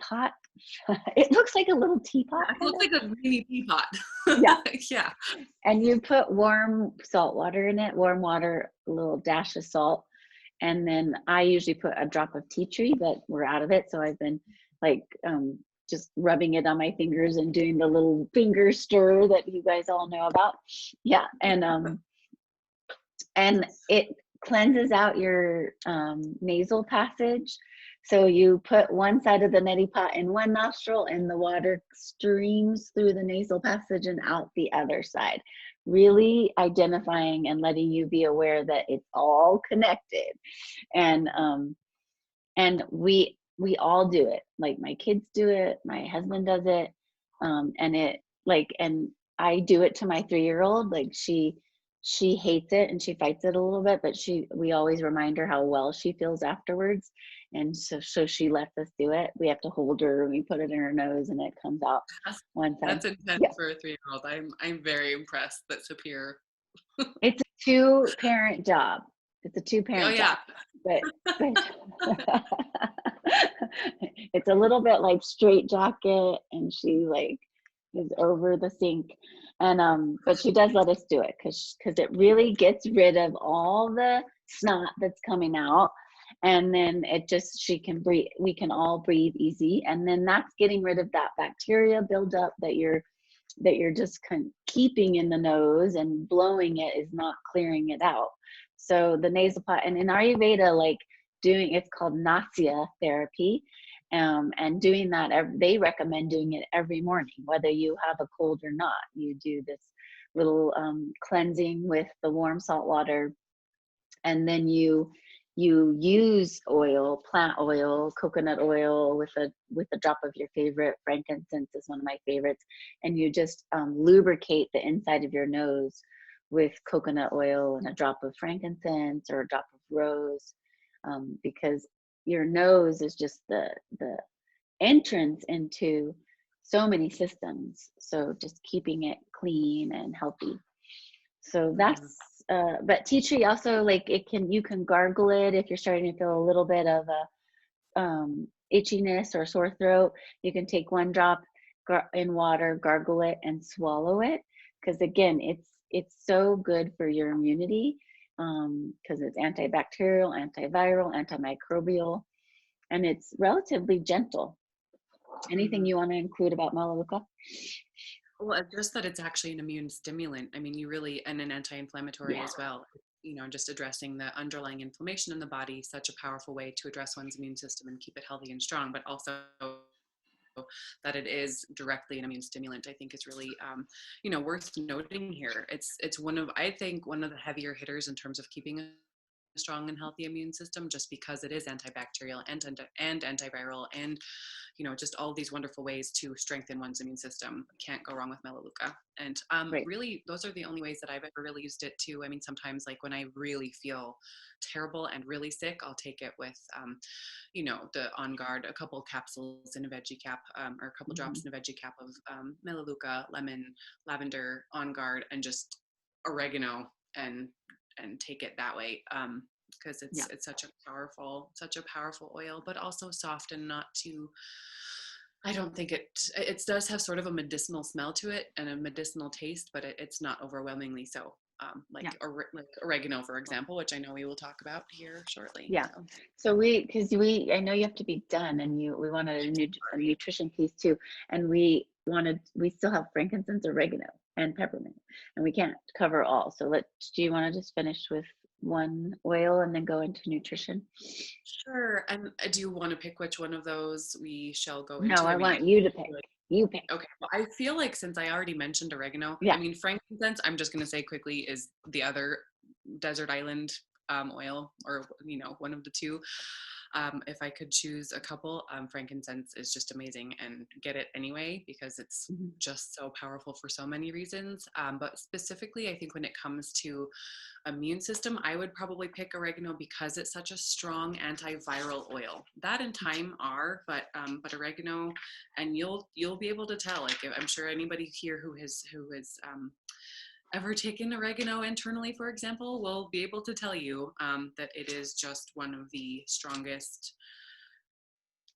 pot. It looks like a little teapot Yeah, it kind looks of. like a mini teapot. Yeah. Yeah. And you put warm salt water in it, warm water, a little dash of salt. And then I usually put a drop of tea tree, but we're out of it. So I've been like just rubbing it on my fingers and doing the little finger stir that you guys all know about. Yeah. And it cleanses out your nasal passage. So you put one side of the neti pot in one nostril and the water streams through the nasal passage and out the other side really identifying and letting you be aware that it's all connected. And we all do it. Like my kids do it, my husband does it, and it like and I do it to my 3-year-old. Like she hates it and she fights it a little bit, but we always remind her how well she feels afterwards. And so she lets us do it. We have to hold her and we put it in her nose and it comes out That's, one side. that's intense Yeah. for a 3-year-old. I'm very impressed that Sapir. It's a two-parent job. It's a Oh two-parent yeah. job. But it's a little bit like straight jacket and she like is over the sink. And but she does let us do it because it really gets rid of all the snot that's coming out. And then it just she can breathe, we can all breathe easy. And then that's getting rid of that bacteria buildup that you're just keeping in the nose, and blowing it is not clearing it out. So the nasal pot, and in Ayurveda, like it's called Nasya therapy. And doing that, they recommend doing it every morning, whether you have a cold or not. You do this little cleansing with the warm salt water, and then you use oil, plant oil, coconut oil with a drop of your favorite. Frankincense is one of my favorites. And you just lubricate the inside of your nose with coconut oil and a drop of frankincense or a drop of rose, because your nose is just the entrance into so many systems. So just keeping it clean and healthy. So that's but tea tree also, like you can gargle it if you're starting to feel a little bit of a itchiness or sore throat. You can take one drop in water, gargle it, and swallow it, because again, it's so good for your immunity, because it's antibacterial, antiviral, antimicrobial, and it's relatively gentle. Anything you want to include about Melaleuca? Well, just that it's actually an immune stimulant. I mean, you really, and an anti-inflammatory as well. You know, just addressing the underlying inflammation in the body, such a powerful way to address one's immune system and keep it healthy and strong, but also that it is directly an immune stimulant, I think is really, worth noting here. It's I think one of the heavier hitters in terms of keeping a strong and healthy immune system, just because it is antibacterial and antiviral, and just all these wonderful ways to strengthen one's immune system. Can't go wrong with Melaleuca. And Right. really, those are the only ways that I've ever really used it too. I mean, sometimes like when I really feel terrible and really sick, I'll take it with, the On Guard, a couple capsules in a veggie cap, or a couple drops in a veggie cap of Melaleuca, lemon, lavender, On Guard, and just oregano, and take it that way. Because it's such a powerful oil, but also soft and not too. I don't think it does have sort of a medicinal smell to it and a medicinal taste, but it's not overwhelmingly so. Like oregano, for example, which I know we will talk about here shortly. Yeah. So I know you have to be done, and we wanted a nutrition piece too, and we still have frankincense, oregano, and peppermint, and we can't cover all. So do you want to just finish with one oil and then go into nutrition? Sure. And do you want to pick which one of those we shall go into? No, I want you to pick. You pick. Okay. Well, I feel like since I already mentioned oregano, Yeah. I mean, frankincense, I'm just going to say quickly, is the other desert island oil, or, one of the two. If I could choose a couple, frankincense is just amazing, and get it anyway because it's just so powerful for so many reasons. But specifically, I think when it comes to immune system, I would probably pick oregano because it's such a strong antiviral oil. That and thyme are, but oregano, and you'll be able to tell. Like, I'm sure anybody here who has ever taken oregano internally, for example, will be able to tell you that it is just one of the strongest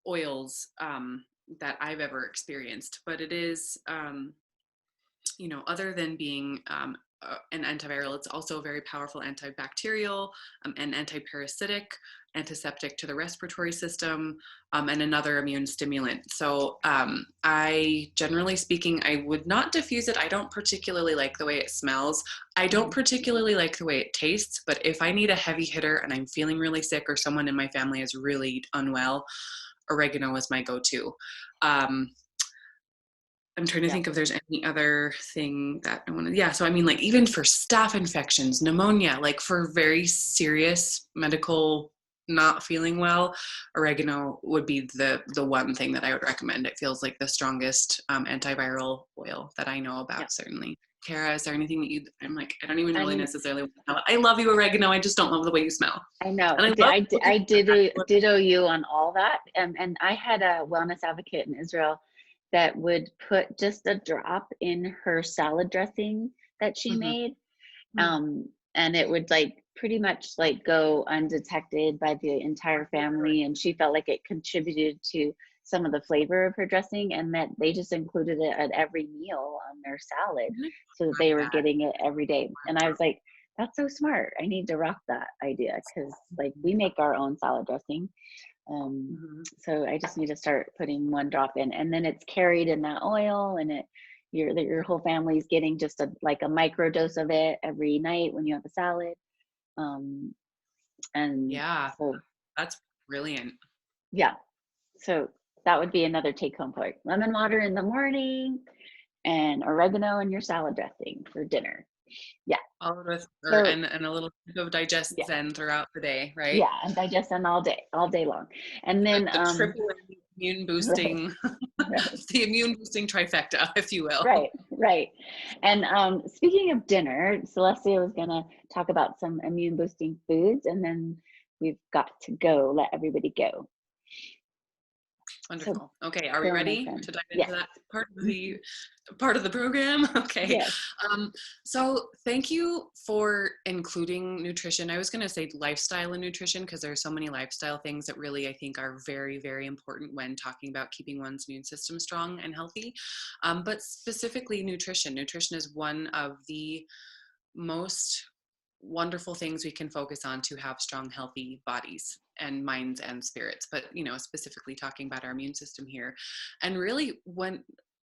oils that I've ever experienced. But it is, other than being an antiviral, it's also a very powerful antibacterial, and antiparasitic, antiseptic to the respiratory system, and another immune stimulant. So generally speaking, I would not diffuse it. I don't particularly like the way it smells. I don't particularly like the way it tastes, but if I need a heavy hitter and I'm feeling really sick, or someone in my family is really unwell, oregano is my go-to. I'm trying to Yeah. think if there's any other thing that I want to, yeah. So, I mean, like even for staph infections, pneumonia, like for very serious medical not feeling well, oregano would be the one thing that I would recommend. It feels like the strongest antiviral oil that I know Yeah. about, certainly. Kara, is there anything that you, I'm like, I don't even really I'm necessarily want to know. I love you, oregano. I just don't love the way you smell. I know. And I love I looking did at ditto you on all that. And I had a wellness advocate in Israel that would put just a drop in her salad dressing that she mm-hmm. made. And it would like pretty much like go undetected by the entire family. And she felt like it contributed to some of the flavor of her dressing, and that they just included it at every meal on their salad so that they were that. getting it every day. And I was like, that's so smart. I need to rock that idea, because like we make our own salad dressing. Mm-hmm. So I just need to start putting one drop in, and then it's carried in that oil, and your whole family's getting just a micro dose of it every night when you have a salad. Um, and Yeah, so that's brilliant. yeah, so that would be another take home point. Lemon water in the morning and oregano in your salad dressing for dinner. Yeah. All with, or So and a little bit of digest yeah, zen throughout the day, right? yeah, and digest them all day long. And then The triple immune right, boosting, right. the immune boosting trifecta, if you will. Right, right. And speaking of dinner, Celestia was going to talk about some immune boosting foods, and then we've got to go. Let everybody go. So Wonderful. Okay, are we go, my ready friend. to dive into Yes. that Mhm. part of the program? Okay. Yes. So thank you for including nutrition. I was going to say lifestyle and nutrition, because there are so many lifestyle things that really I think are very, very important when talking about keeping one's immune system strong and healthy. But specifically nutrition. Nutrition is one of the most wonderful things we can focus on to have strong, healthy bodies and minds and spirits, but specifically talking about our immune system here. And really, when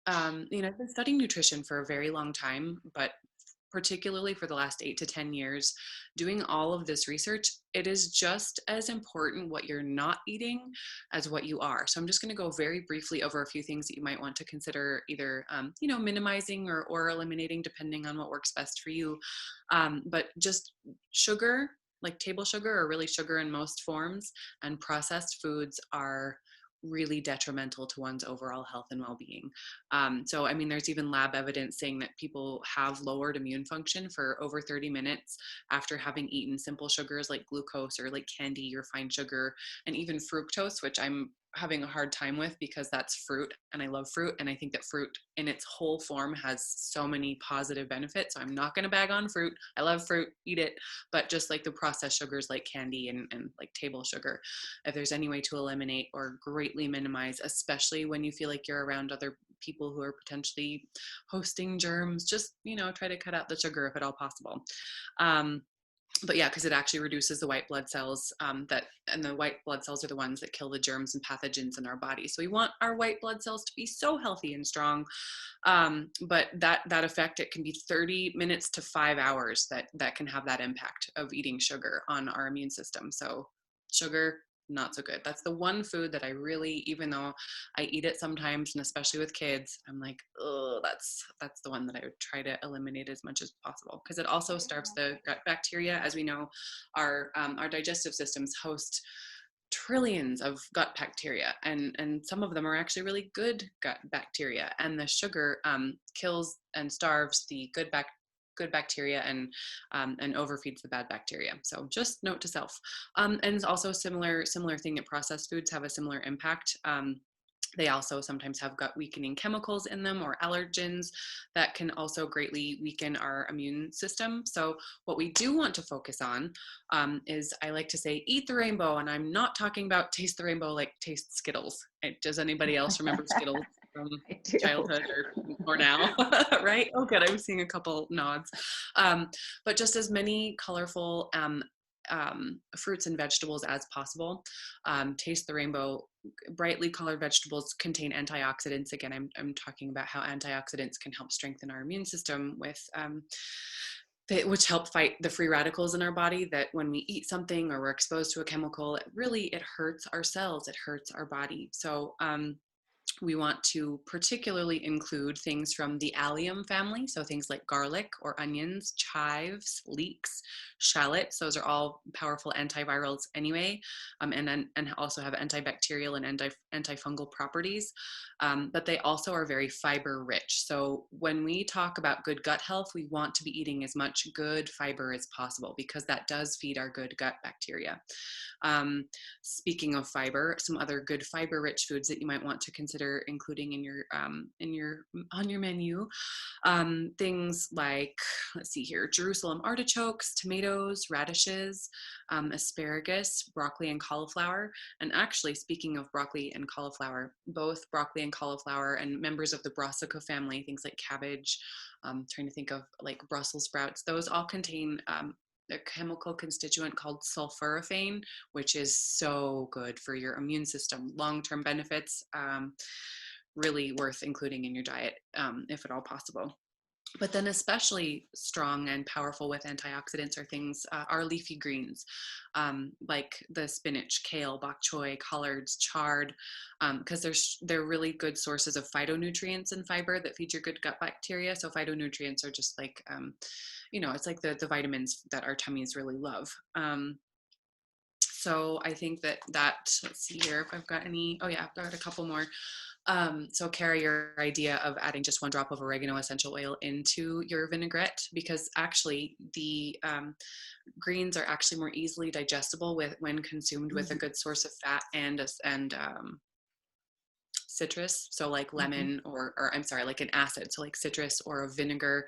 I've been studying nutrition for a very long time, but particularly for the last 8 to 10 years, doing all of this research, it is just as important what you're not eating as what you are. So I'm just going to go very briefly over a few things that you might want to consider, either minimizing or eliminating, depending on what works best for you. But just sugar, like table sugar, or really sugar in most forms, and processed foods are really detrimental to one's overall health and well-being. So, I mean, there's even lab evidence saying that people have lowered immune function for over 30 minutes after having eaten simple sugars like glucose or like candy, refined sugar, and even fructose, which I'm having a hard time with because that's fruit and I love fruit. And I think that fruit in its whole form has so many positive benefits. So I'm not going to bag on fruit. I love fruit, eat it. But just like the processed sugars like candy and like table sugar, if there's any way to eliminate or greatly minimize, especially when you feel like you're around other people who are potentially hosting germs, just try to cut out the sugar if at all possible. But yeah, because it actually reduces the white blood cells, and the white blood cells are the ones that kill the germs and pathogens in our body. So we want our white blood cells to be so healthy and strong. But that effect, it can be 30 minutes to 5 hours that can have that impact of eating sugar on our immune system. So sugar, not so good. That's the one food that I really, even though I eat it sometimes, and especially with kids, I'm like, oh, that's the one that I would try to eliminate as much as possible, because it also starves the gut bacteria. As we know, our digestive systems host trillions of gut bacteria, and some of them are actually really good gut bacteria, and the sugar kills and starves the good bacteria and overfeeds the bad bacteria. So just note to self. And it's also a similar thing that processed foods have a similar impact. They also sometimes have gut weakening chemicals in them or allergens that can also greatly weaken our immune system. So what we do want to focus on is, I like to say, eat the rainbow. And I'm not talking about taste the rainbow like taste Skittles. Does anybody else remember Skittles from I do. childhood or now? Right? Oh, good. I'm seeing a couple nods. But just as many colorful fruits and vegetables as possible. Taste the rainbow. Brightly colored vegetables contain antioxidants. Again, I'm talking about how antioxidants can help strengthen our immune system with which help fight the free radicals in our body, that when we eat something or we're exposed to a chemical, it hurts our cells, it hurts our body. So We want to particularly include things from the allium family, so things like garlic or onions, chives, leeks, shallots. Those are all powerful antivirals anyway, and also have antibacterial and antifungal properties. But they also are very fiber rich. So when we talk about good gut health, we want to be eating as much good fiber as possible because that does feed our good gut bacteria. Speaking of fiber, some other good fiber-rich foods that you might want to consider including in your on your menu, things like, let's see here, Jerusalem artichokes, tomatoes, radishes, asparagus, broccoli, and cauliflower. And actually, speaking of broccoli and cauliflower, both broccoli and cauliflower and members of the brassica family, things like cabbage, trying to think of like Brussels sprouts, those all contain a chemical constituent called sulforaphane, which is so good for your immune system. Long-term benefits, really worth including in your diet, if at all possible. But then especially strong and powerful with antioxidants are things, are leafy greens, like the spinach, kale, bok choy, collards, chard, because they're really good sources of phytonutrients and fiber that feed your good gut bacteria. So phytonutrients are just like, it's like the vitamins that our tummies really love. So I think that, let's see here if I've got any, oh yeah, I've got a couple more. So Kara, your idea of adding just 1 drop of oregano essential oil into your vinaigrette, because actually the greens are actually more easily digestible when consumed with a good source of fat and citrus, so like lemon or I'm sorry, like an acid, so like citrus or a vinegar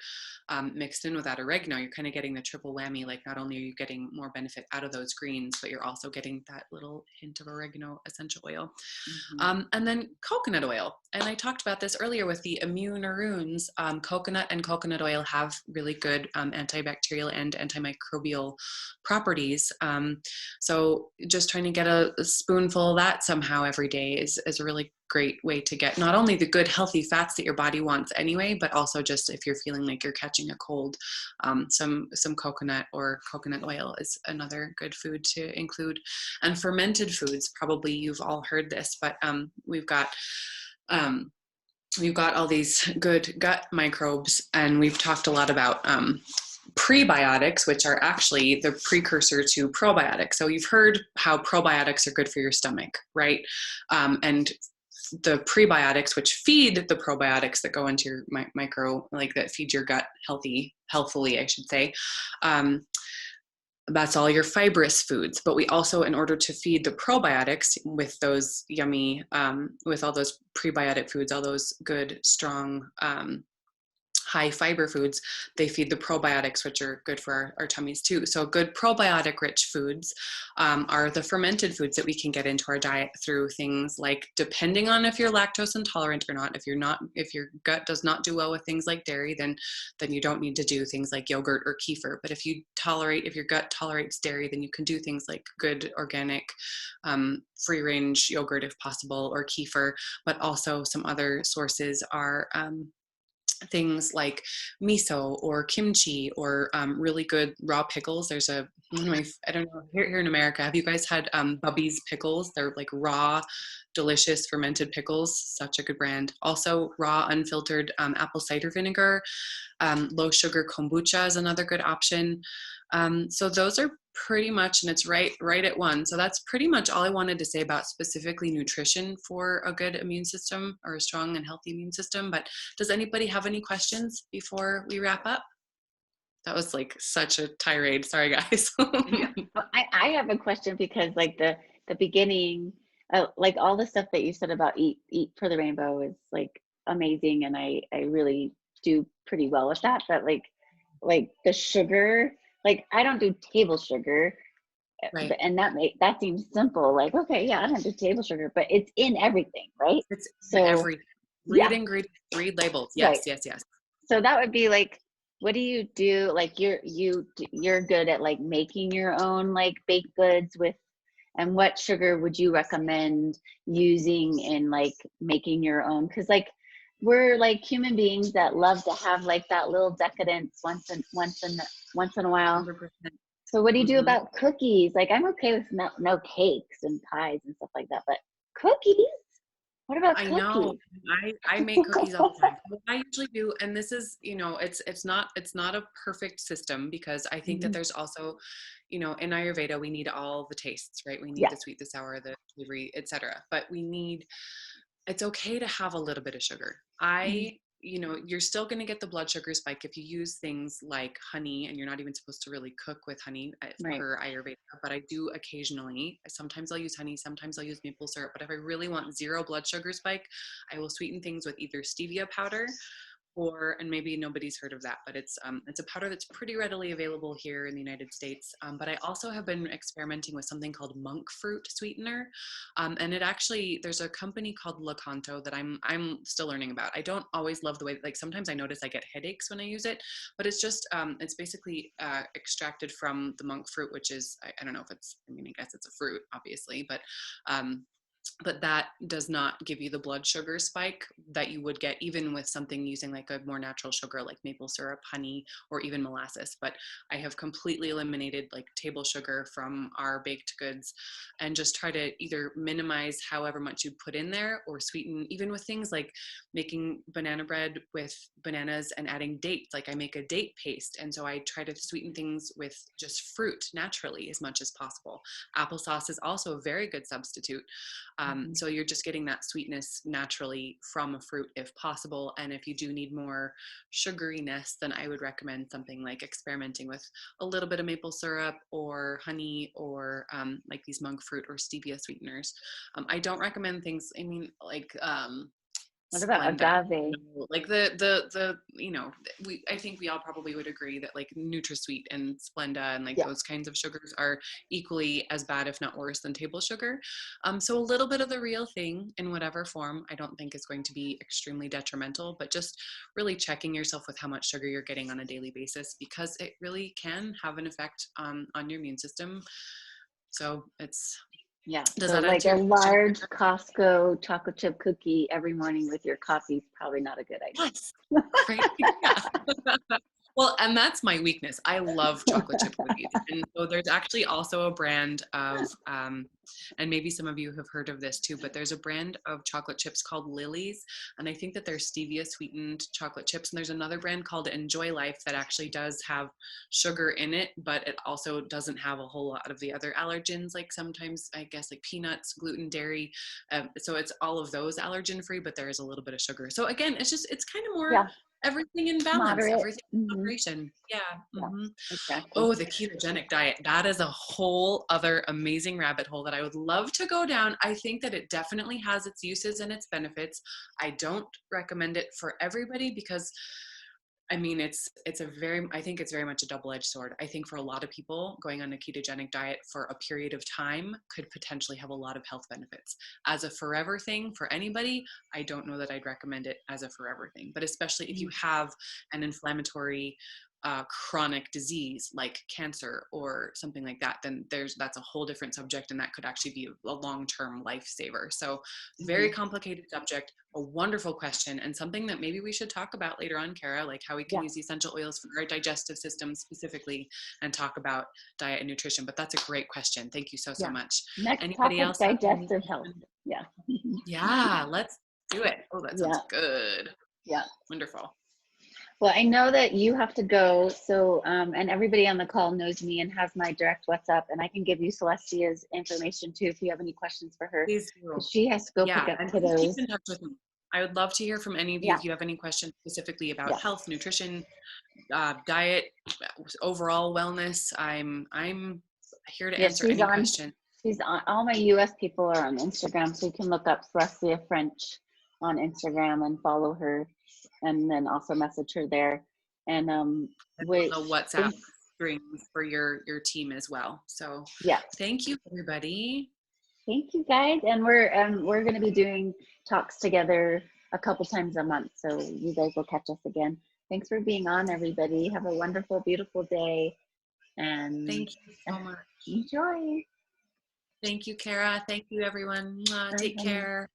mixed in with that oregano, you're kind of getting the triple whammy. Like not only are you getting more benefit out of those greens, but you're also getting that little hint of oregano essential oil. And then coconut oil. And I talked about this earlier with the Immunarunes. Coconut and coconut oil have really good antibacterial and antimicrobial properties. So just trying to get a spoonful of that somehow every day is a really great way to get not only the good healthy fats that your body wants anyway, but also just if you're feeling like you're catching a cold, some coconut or coconut oil is another good food to include. And fermented foods, probably you've all heard this, but we've got all these good gut microbes, and we've talked a lot about prebiotics, which are actually the precursor to probiotics. So you've heard how probiotics are good for your stomach, right? And the prebiotics, which feed the probiotics that go into your that feed your gut healthfully, I should say. That's all your fibrous foods. But we also, in order to feed the probiotics with those yummy, with all those prebiotic foods, all those good, strong, high fiber foods, they feed the probiotics, which are good for our tummies too. So good probiotic rich foods are the fermented foods that we can get into our diet through things like, depending on if you're lactose intolerant or not, if your gut does not do well with things like dairy, then you don't need to do things like yogurt or kefir. But if your gut tolerates dairy, then you can do things like good organic free range yogurt if possible, or kefir. But also some other sources are things like miso or kimchi, or really good raw pickles. There's I don't know, here in America, have you guys had Bubby's pickles? They're like raw, delicious fermented pickles. Such a good brand. Also raw unfiltered apple cider vinegar. Low sugar kombucha is another good option. So those are pretty much, and it's right at 1. So that's pretty much all I wanted to say about specifically nutrition for a good immune system, or a strong and healthy immune system. But does anybody have any questions before we wrap up? That was like such a tirade. Sorry, guys. Yeah. Well, I have a question, because like the beginning, like all the stuff that you said about eat for the rainbow is like amazing, and I really do pretty well with that. But like the sugar, like I don't do table sugar, Right. and that seems simple. Like, okay, yeah, I don't do table sugar, but it's in everything, right? It's So every read ingredients, read labels. Yes, right. yes. So that would be like, what do you do? Like you're good at like making your own like baked goods with, and what sugar would you recommend using in like making your own? Because like we're like human beings that love to have like that little decadence once in a while. 100%. So what do you do about cookies? Like I'm okay with no cakes and pies and stuff like that, but cookies? What about I know. cookies? I make cookies all the time. What I usually do, and this is, it's not a perfect system because I think that Mhm. there's also, in Ayurveda we need all the tastes, right? We need Yeah. the sweet, the sour, the savory, etc. But it's okay to have a little bit of sugar. Mhm. You're still going to get the blood sugar spike if you use things like honey, and you're not even supposed to really cook with honey Right. per Ayurveda, but I do occasionally. Sometimes I'll use honey, sometimes I'll use maple syrup, but if I really want zero blood sugar spike, I will sweeten things with either stevia powder and maybe nobody's heard of that, but it's a powder that's pretty readily available here in the United States. But I also have been experimenting with something called monk fruit sweetener, and there's a company called Lakanto that I'm still learning about. I don't always love the way, like sometimes I notice I get headaches when I use it, but it's basically extracted from the monk fruit, which is I don't know if it's, I mean, I guess it's a fruit obviously, um, but that does not give you the blood sugar spike that you would get even with something using like a more natural sugar like maple syrup, honey, or even molasses. But I have completely eliminated like table sugar from our baked goods and just try to either minimize however much you put in there or sweeten, even with things like making banana bread with bananas and adding dates. Like I make a date paste, and so I try to sweeten things with just fruit naturally as much as possible. Applesauce is also a very good substitute. Mhm. So you're just getting that sweetness naturally from a fruit if possible. And if you do need more sugariness, then I would recommend something like experimenting with a little bit of maple syrup or honey or like these monk fruit or stevia sweeteners. I don't recommend things, I mean, like What about Splenda, agave? like the we I think we all probably would agree that like NutraSweet and Splenda and like Yeah. those kinds of sugars are equally as bad, if not worse, than table sugar. So a little bit of the real thing in whatever form, I don't think is going to be extremely detrimental, but just really checking yourself with how much sugar you're getting on a daily basis because it really can have an effect on your immune system. So Yeah. does So that like answer a your question? large Costco chocolate chip cookie every morning with your coffee is probably not a good idea. Yes. Great idea. Well, and that's my weakness. I love chocolate chip cookies. And so there's actually also a brand of, and maybe some of you have heard of this too, but there's a brand of chocolate chips called Lily's. And I think that they're stevia sweetened chocolate chips. And there's another brand called Enjoy Life that actually does have sugar in it, but it also doesn't have a whole lot of the other allergens, like sometimes, I guess, like peanuts, gluten, dairy. So it's all of those allergen free, but there is a little bit of sugar. So again, it's kind of more Yeah. everything in balance, Moderate. everything in Hmm. moderation. Yeah. Yeah. Hmm. Exactly. Oh, the ketogenic diet. That is a whole other amazing rabbit hole that I would love to go down. I think that it definitely has its uses and its benefits. I don't recommend it for everybody because I mean, I think it's very much a double-edged sword. I think for a lot of people, going on a ketogenic diet for a period of time could potentially have a lot of health benefits. As a forever thing for anybody, I don't know that I'd recommend it as a forever thing, but especially if you Mhm. have an inflammatory chronic disease like cancer or something like that, then that's a whole different subject, and that could actually be a long-term lifesaver. So very Mhm. complicated subject, a wonderful question, and something that maybe we should talk about later on, Kara, like how we can Yeah. use essential oils for our digestive system specifically and talk about diet and nutrition. But that's a great question. Thank you so Yeah. much. Next Anybody topic, else have any digestive health. questions? Yeah. Yeah, let's do it. Oh, that Yeah. sounds good. Yeah. Wonderful. Well, I know that you have to go. So, and everybody on the call knows me and has my direct WhatsApp, and I can give you Celestia's information too if you have any questions for her, Please do. because she has to go pick Yeah, up and please keep kiddos. in touch with me. I would love to hear from any of you Yeah. if you have any questions specifically about Yeah. health, nutrition, diet, overall wellness. I'm here to Yeah. answer She's any on. question. She's on. All my US people are on Instagram, so you can look up Celestia French on Instagram and follow her, and then also message her there. And And we on the WhatsApp thanks. strings for your team as well. So Yeah. thank you, everybody. Thank you guys, and we're going to be doing talks together a couple times a month, so you guys will catch us again. Thanks for being on, everybody. Have a wonderful, beautiful day, and Thank you so much. enjoy. Thank you, Kara. Thank you, everyone. Mwah. Take Bye. care.